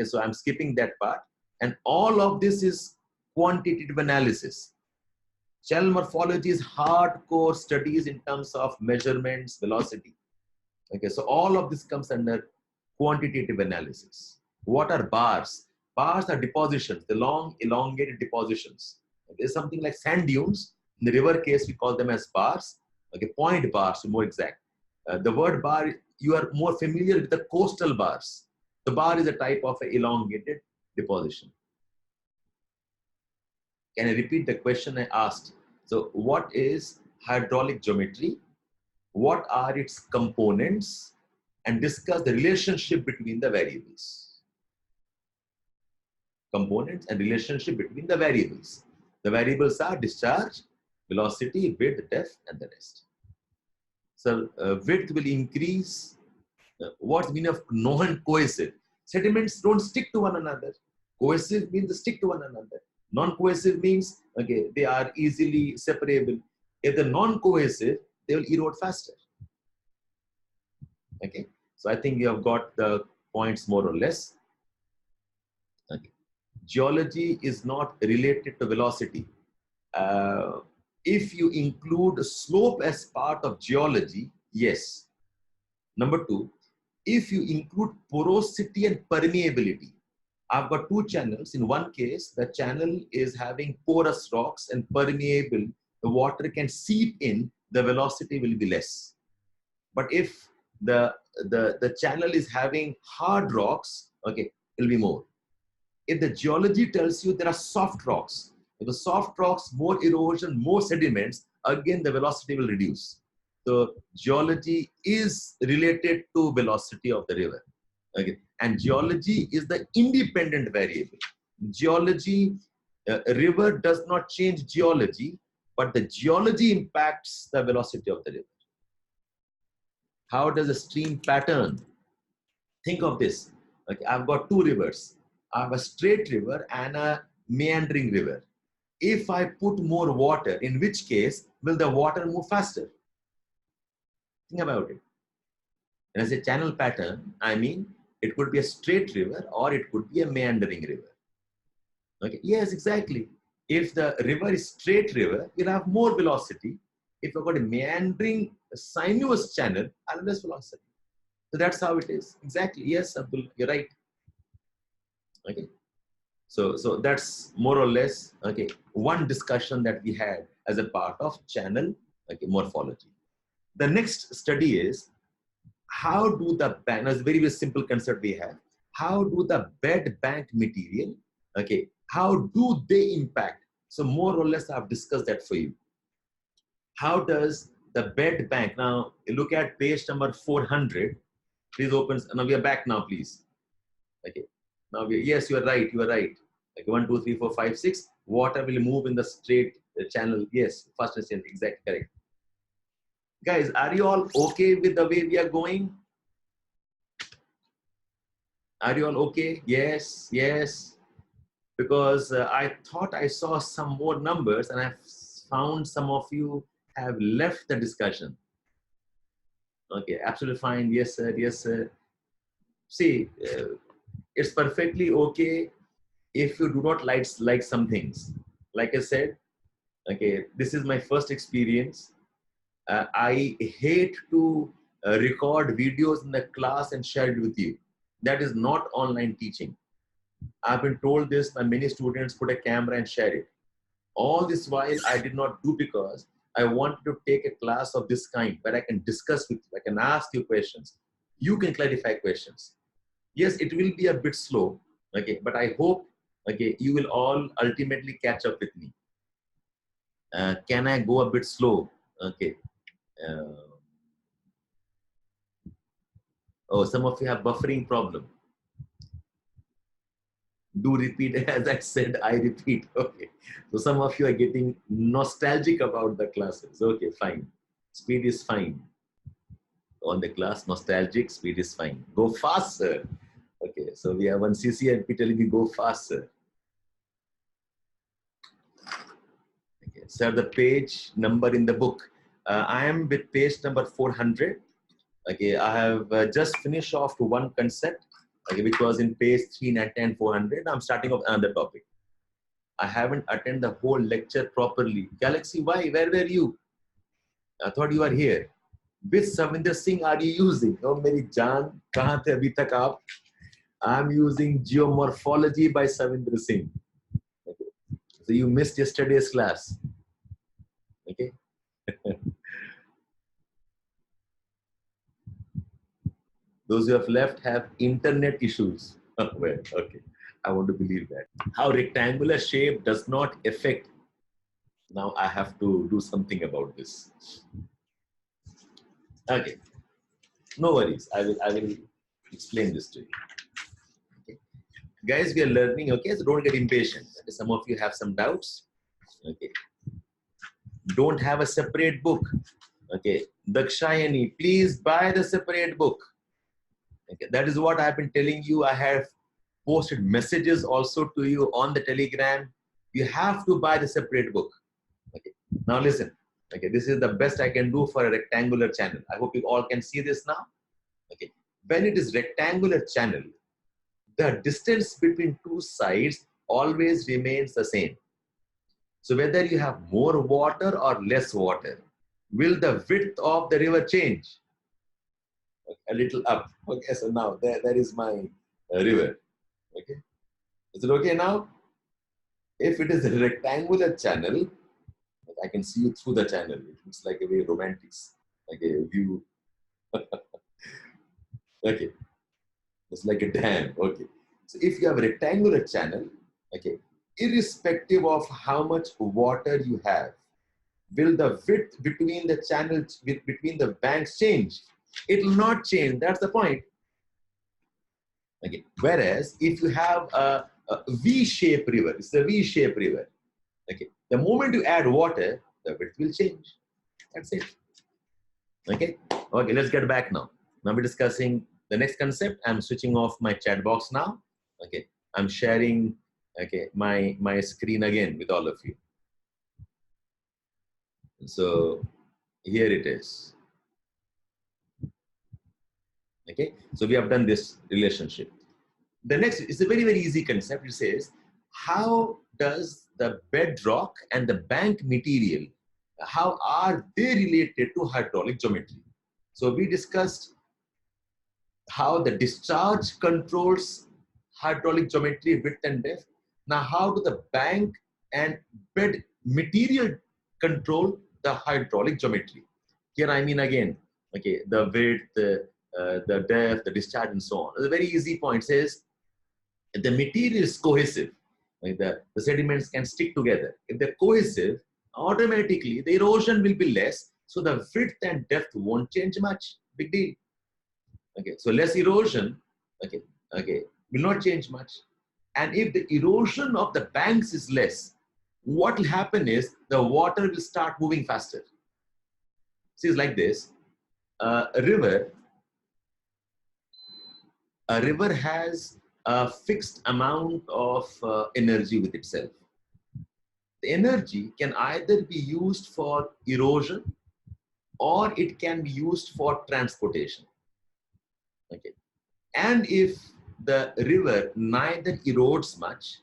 So I'm skipping that part. And all of this is quantitative analysis. Channel morphology is hardcore studies in terms of measurements, velocity. Okay, so all of this comes under quantitative analysis. What are bars? Bars are depositions, the long elongated depositions. There's something like sand dunes. In the river case, we call them as bars. Okay, point bars to be more exact. The word bar, you are more familiar with the coastal bars. The bar is a type of elongated deposition. Can I repeat the question I asked? So what is hydraulic geometry? What are its components? And discuss the relationship between the variables. Components and relationship between the variables. The variables are discharge, velocity, width, depth, and the rest. So width will increase. What's the meaning of non-cohesive? Sediments don't stick to one another. Cohesive means they stick to one another. Non-cohesive means, okay, they are easily separable. If they're non-cohesive, they will erode faster. Okay, so I think you have got the points more or less. Okay. Geology is not related to velocity. If you include slope as part of geology, yes. Number two, if you include porosity and permeability, I've got two channels. In one case, the channel is having porous rocks and permeable. The water can seep in, the velocity will be less. But if the channel is having hard rocks, okay, it will be more. If the geology tells you there are soft rocks, if the soft rocks, more erosion, more sediments, again the velocity will reduce. So geology is related to velocity of the river. Okay. And geology is the independent variable. Geology, river does not change geology, but the geology impacts the velocity of the river. How does a stream pattern? Think of this. Okay, I've got two rivers. I have a straight river and a meandering river. If I put more water, in which case will the water move faster? Think about it. And as a channel pattern, I mean, it could be a straight river or it could be a meandering river. Okay, yes, exactly. If the river is straight river, you'll have more velocity. If you've got a meandering sinuous channel, I'll have less velocity. So that's how it is. Exactly. Yes, Abdul, you're right. Okay. So that's more or less, okay, one discussion that we had as a part of channel, okay, morphology. The next study is how do the bank, that's a very, very simple concept we have. How do the bed bank material, okay, how do they impact? So more or less I've discussed that for you. How does the bed bank, now look at page number 400. Please open, now we are back now, please. Okay. Now, yes, you are right. You are right. Like 1, 2, 3, 4, 5, 6. Water will move in the straight channel. Yes, first and exactly correct. Guys, are you all okay with the way we are going? Are you all okay? Yes, yes. Because I thought I saw some more numbers and I found some of you have left the discussion. Okay, absolutely fine. Yes, sir. Yes, sir. See, it's perfectly okay if you do not like some things. Like I said, okay, this is my first experience. I hate to record videos in the class and share it with you. That is not online teaching. I've been told this by many students, put a camera and share it. All this while I did not do because I wanted to take a class of this kind where I can discuss with you, I can ask you questions. You can clarify questions. Yes, it will be a bit slow, okay, but I hope, okay, you will all ultimately catch up with me. Can I go a bit slow? Okay. Oh, some of you have buffering problem. Do repeat, as I said, I repeat. Okay. So some of you are getting nostalgic about the classes. Okay, fine. Speed is fine. On the class, nostalgic, speed is fine. Go faster. Okay, so we have one CCNP telling me go faster. Okay, sir, the page number in the book. I am with page number 400. Okay, I have just finished off to one concept, okay, which was in page 310, 400. I'm starting off another topic. I haven't attended the whole lecture properly. Galaxy, why? Where were you? I thought you were here. Which Savinder Singh are you using? Oh, Meri Jaan, kahan the abhi tak aap? I'm using Geomorphology by Savinder Singh. Okay. So you missed yesterday's class. Okay. Those who have left have internet issues. Oh, well, okay. I want to believe that. How rectangular shape does not affect. Now I have to do something about this. Okay. No worries. I will explain this to you. Okay. Guys, we are learning, okay? So don't get impatient. Okay. Some of you have some doubts. Okay. Don't have a separate book. Okay. Dakshayani, please buy the separate book. Okay. That is what I've been telling you. I have posted messages also to you on the Telegram. You have to buy the separate book. Okay. Now listen. Okay. This is the best I can do for a rectangular channel. I hope you all can see this now. Okay. When it is rectangular channel, the distance between two sides always remains the same. So whether you have more water or less water, will the width of the river change? Okay, a little up. Okay, so now there is my river. Okay, is it okay now? If it is a rectangular channel, I can see you through the channel. It looks like a very romantic, like a view. Okay, it's like a dam. Okay, so if you have a rectangular channel, okay, irrespective of how much water you have, will the width between the channels, between the banks change? It will not change. That's the point. Okay. Whereas if you have a V-shaped river, it's a V-shaped river. Okay. The moment you add water, the width will change. That's it. Okay. Okay. Let's get back now. Now we're discussing the next concept. I'm switching off my chat box now. Okay. I'm sharing, okay, my screen again with all of you. So here it is. Okay, so we have done this relationship. The next is a very, very easy concept. It says, how does the bedrock and the bank material, how are they related to hydraulic geometry? So we discussed how the discharge controls hydraulic geometry, width and depth. Now, how do the bank and bed material control the hydraulic geometry? Here I mean again, okay, the width, the depth, the discharge, and so on. The very easy point says if the material is cohesive, like the sediments can stick together. If they're cohesive, automatically the erosion will be less, so the width and depth won't change much. Big deal. Okay, so less erosion, okay, will not change much. And if the erosion of the banks is less, what will happen is the water will start moving faster. See, it's like this. A river has a fixed amount of energy with itself. The energy can either be used for erosion or it can be used for transportation. Okay. And if the river neither erodes much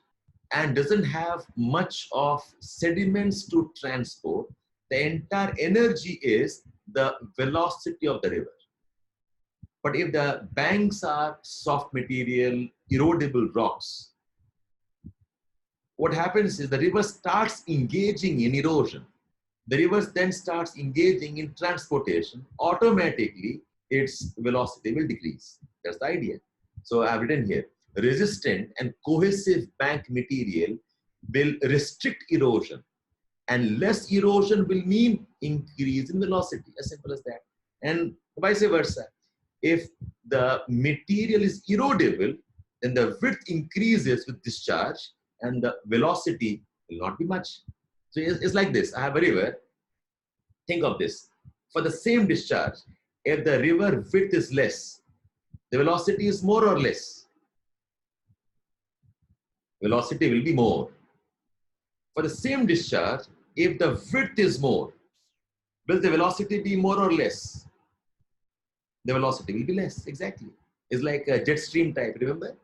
and doesn't have much of sediments to transport, the entire energy is the velocity of the river. But if the banks are soft material, erodible rocks, what happens is the river starts engaging in erosion. The river then starts engaging in transportation. Automatically, its velocity will decrease. That's the idea. So I've written here, resistant and cohesive bank material will restrict erosion, and less erosion will mean increase in velocity. As simple as that. And vice versa. If the material is erodible, then the width increases with discharge and the velocity will not be much. So it's like this. I have a river. Think of this. For the same discharge, if the river width is less, the velocity is more or less? Velocity will be more. For the same discharge, if the width is more, will the velocity be more or less? The velocity will be less, exactly. It's like a jet stream type, remember?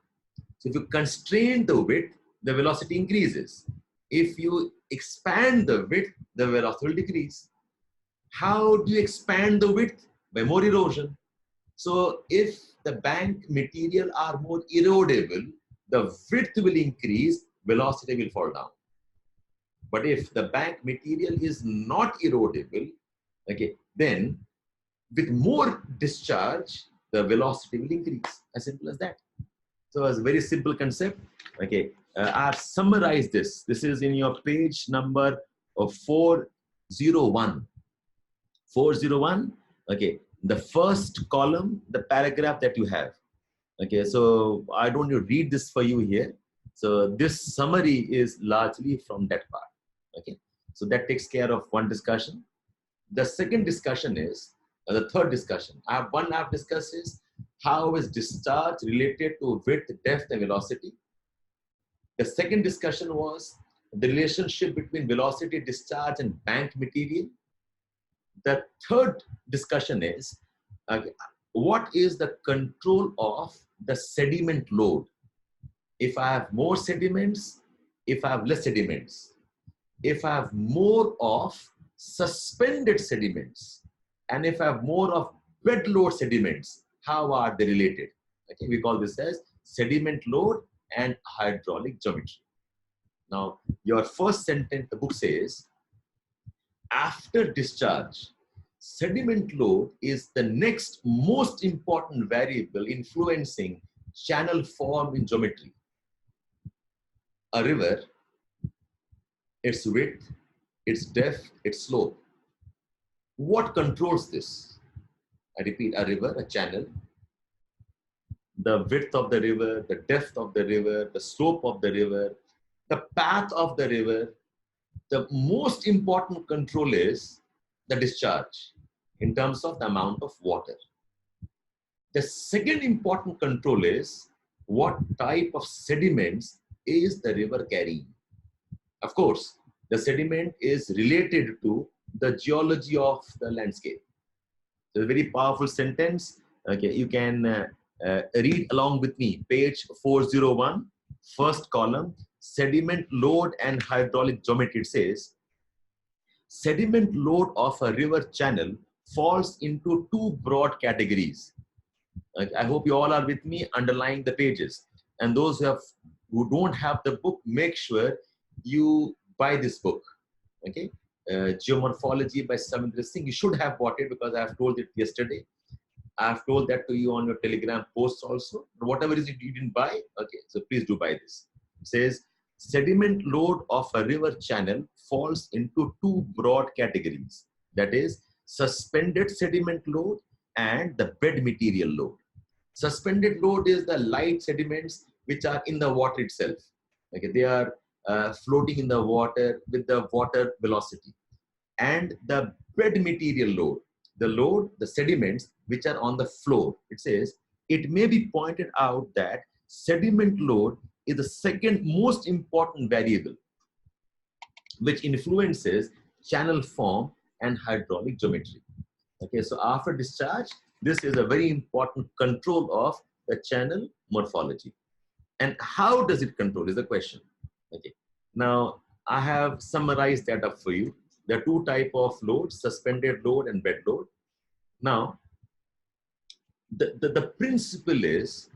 So if you constrain the width, the velocity increases. If you expand the width, the velocity will decrease. How do you expand the width? By more erosion. So if the bank material are more erodible, the width will increase, velocity will fall down. But if the bank material is not erodible, okay, then with more discharge, the velocity will increase. As simple as that. So it's a very simple concept. Okay, I've summarized this. This is in your page number of 401. 401. Okay, the first column, the paragraph that you have. Okay, so I don't need to read this for you here. So this summary is largely from that part. Okay, so that takes care of one discussion. The second discussion is, the third discussion. I've discussed is how is discharge related to width, depth, and velocity. The second discussion was the relationship between velocity, discharge, and bank material. The third discussion is what is the control of the sediment load? If I have more sediments, if I have less sediments, if I have more of suspended sediments, and if I have more of bed load sediments, how are they related? Okay, we call this as sediment load and hydraulic geometry. Now, your first sentence, the book says, after discharge, sediment load is the next most important variable influencing channel form in geometry. A river, its width, its depth, its slope. What controls this? I repeat, a river, a channel, the width of the river, the depth of the river, the slope of the river, the path of the river. The most important control is the discharge in terms of the amount of water. The second important control is what type of sediments is the river carrying. Of course, the sediment is related to the geology of the landscape. So a very powerful sentence. Okay, you can read along with me. Page 401, first column, sediment load and hydraulic geometry. It says, sediment load of a river channel falls into two broad categories. I hope you all are with me, underlying the pages. And those who don't have the book, make sure you buy this book. Okay, Geomorphology by Samindra Singh. You should have bought it because I have told it yesterday. I have told that to you on your Telegram posts also. But whatever is it you didn't buy, okay, so please do buy this. It says, sediment load of a river channel falls into two broad categories. That is, suspended sediment load and the bed material load. Suspended load is the light sediments which are in the water itself. Okay, they are floating in the water with the water velocity. And the bed material load, the sediments which are on the floor. It says, it may be pointed out that sediment load is the second most important variable which influences channel form and hydraulic geometry. Okay, so after discharge, this is a very important control of the channel morphology. And how does it control is the question. Okay, now I have summarized that up for you. There are two types of loads, suspended load and bed load. Now, the principle is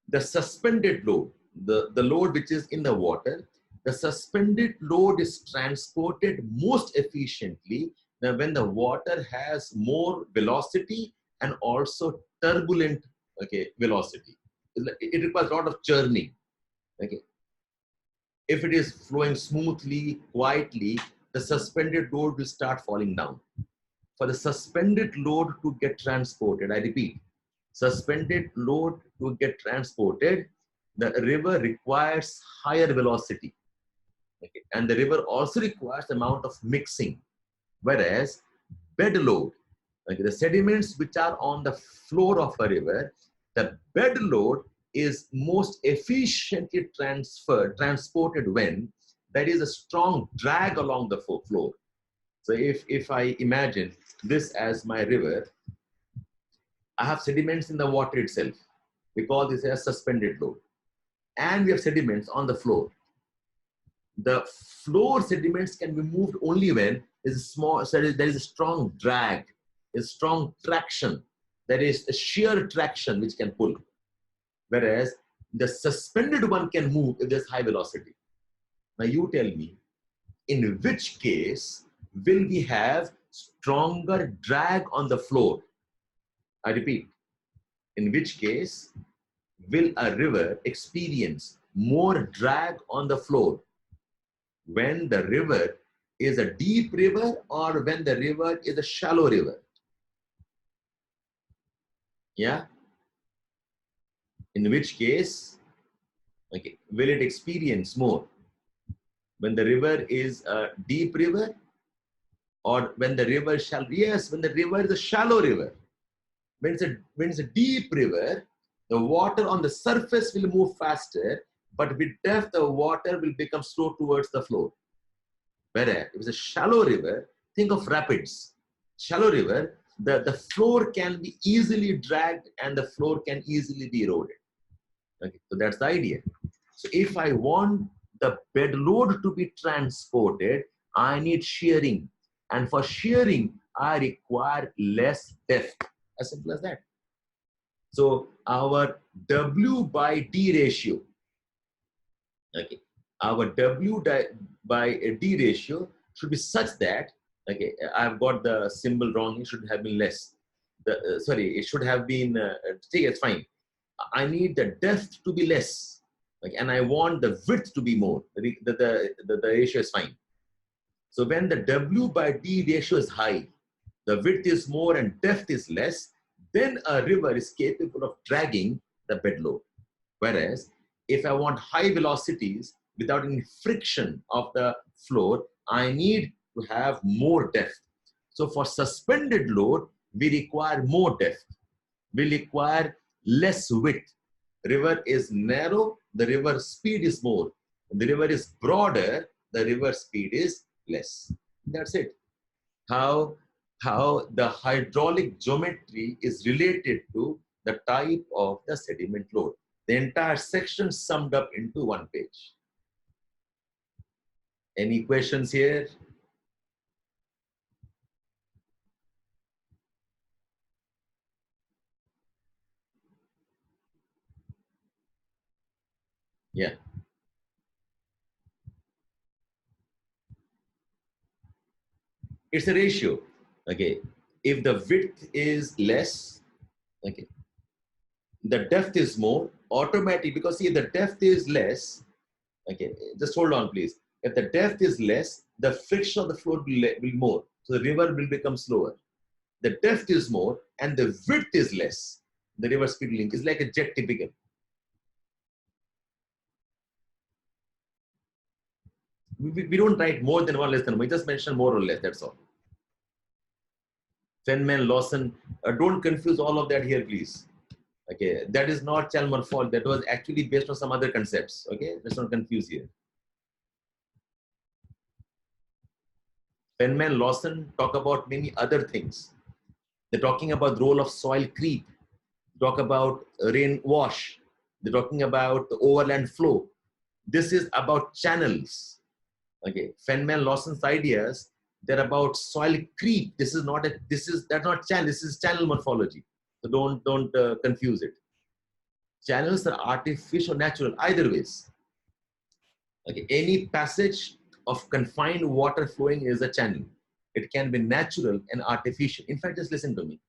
the suspended load, the load which is in the water, the suspended load is transported most efficiently when the water has more velocity and also turbulent, okay, velocity. It requires a lot of churning. Okay. If it is flowing smoothly, quietly, the suspended load will start falling down. For the suspended load to get transported, I repeat, suspended load to get transported, the river requires higher velocity. Okay. And the river also requires the amount of mixing. Whereas bed load, okay, the sediments which are on the floor of a river, the bed load is most efficiently transported when there is a strong drag along the floor. So if I imagine this as my river, I have sediments in the water itself. We call this as suspended load. And we have sediments on the floor. The floor sediments can be moved only when there is a strong drag, a strong traction, there is a shear traction which can pull. Whereas the suspended one can move if there's high velocity. Now you tell me, in which case will we have stronger drag on the floor? I repeat, in which case will a river experience more drag on the floor? When the river is a deep river or when the river is a shallow river? Yeah? In which case, okay, will it experience more? When the river is a deep river or when the river is shallow? Yes, when the river is a shallow river. When it's a deep river, the water on the surface will move faster, but with depth, the water will become slow towards the floor. Whereas if it's a shallow river, think of rapids. Shallow river, the floor can be easily dragged and the floor can easily be eroded. Okay, so that's the idea. So if I want the bed load to be transported, I need shearing. And for shearing, I require less depth. As simple as that. So our W by D ratio, okay, our W by D ratio should be such that, okay, I've got the symbol wrong, it should have been less. Sorry, it should have been, it's fine. I need the depth to be less, like, and I want the width to be more. The ratio is fine. So when the W by D ratio is high, the width is more and depth is less, then a river is capable of dragging the bed load. Whereas if I want high velocities without any friction of the floor, I need to have more depth. So for suspended load, we require more depth. We require less width. River is narrow, the river speed is more. The river is broader, the river speed is less. That's it. How the hydraulic geometry is related to the type of the sediment load. The entire section summed up into one page. Any questions here? Yeah. It's a ratio. Okay. If the width is less, okay, the depth is more, automatically, because see, if the depth is less, okay, just hold on, please. If the depth is less, the friction of the floor will more. So the river will become slower. The depth is more and the width is less. The river speed link is like a jet typical. We don't write more than one, less than one. We just mention more or less, that's all. Feynman, Lawson, don't confuse all of that here, please. Okay, that is not channel morphology. That was actually based on some other concepts. Okay, let's not confuse here. Feynman, Lawson talk about many other things. They're talking about the role of soil creep, talk about rain wash, they're talking about the overland flow. This is about channels. Okay, Feynman, Lawson's ideas, they're about soil creep. That's not channel, this is channel morphology. So don't confuse it. Channels are artificial, natural, either ways. Okay, any passage of confined water flowing is a channel. It can be natural and artificial. In fact, just listen to me.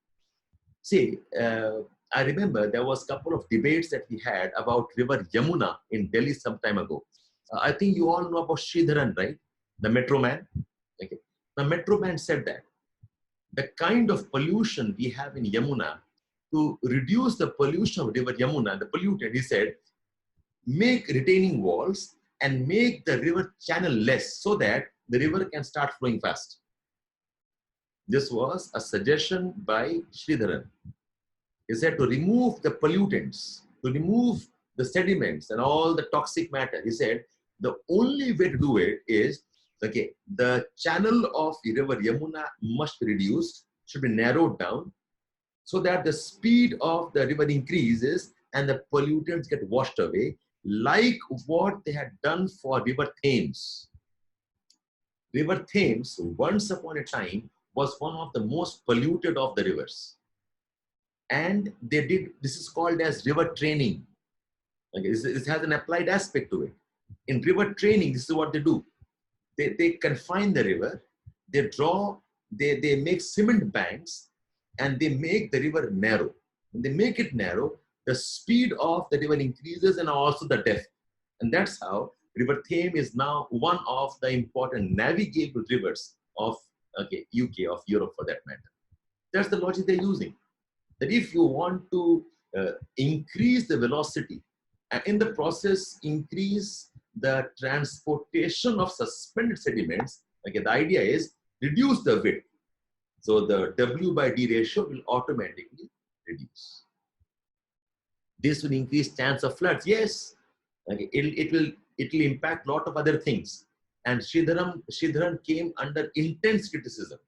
See, I remember there was a couple of debates that we had about river Yamuna in Delhi some time ago. I think you all know about Sridharan, right? The Metro Man. Okay. The Metro Man said that the kind of pollution we have in Yamuna, to reduce the pollution of river Yamuna, the pollutant, he said, make retaining walls and make the river channel less so that the river can start flowing fast. This was a suggestion by Sridharan. He said to remove the pollutants, to remove the sediments and all the toxic matter. He said the only way to do it is, okay, the channel of the river Yamuna must be reduced, should be narrowed down, so that the speed of the river increases and the pollutants get washed away. like what they had done for River Thames. River Thames, once upon a time, was one of the most polluted of the rivers. And they did, this is called as river training. Okay, this has an applied aspect to it. In river training, this is what they do. They confine the river, they draw, they make cement banks, and they make the river narrow. When they make it narrow, the speed of the river increases and also the depth. And that's how River Thames is now one of the important navigable rivers of UK, of Europe for that matter. That's the logic they're using. That if you want to increase the velocity and in the process increase the transportation of suspended sediments, the idea is reduce the width. So the W by D ratio will automatically reduce. This will increase chance of floods. Yes, it will impact a lot of other things. And Sridharan came under intense criticism.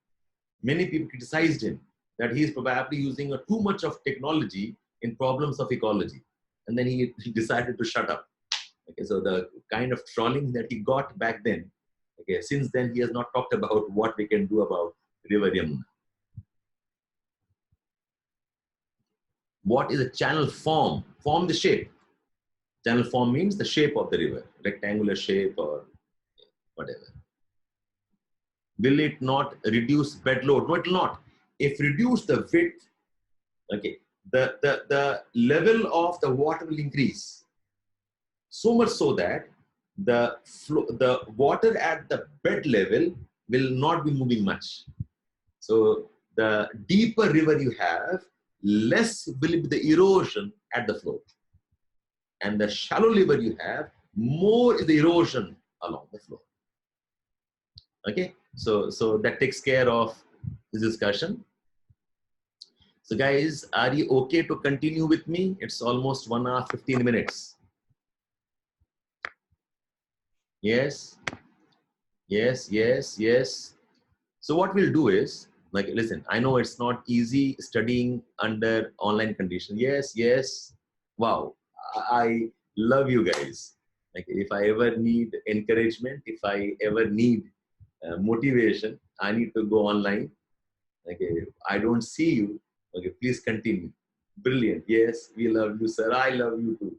Many people criticized him that he is probably using too much of technology in problems of ecology. And then he decided to shut up. So the kind of trolling that he got back then, since then he has not talked about what we can do about River Yamuna. What is a channel form? Form the shape. Channel form means the shape of the river, rectangular shape or whatever. Will it not reduce bed load? No, it will not. If reduce the width, the level of the water will increase. So much so that the water at the bed level will not be moving much. So the deeper river you have, less will be the erosion at the floor. And the shallow river you have, more is the erosion along the floor. Okay, so that takes care of this discussion. So guys, are you okay to continue with me? It's almost 1 hour, 15 minutes. Yes, yes, yes, yes. So what we'll do is, listen, I know it's not easy studying under online conditions. Yes, yes. Wow, I love you guys. If I ever need encouragement, if I ever need motivation, I need to go online. I don't see you. Please continue. Brilliant. Yes, we love you, sir. I love you too.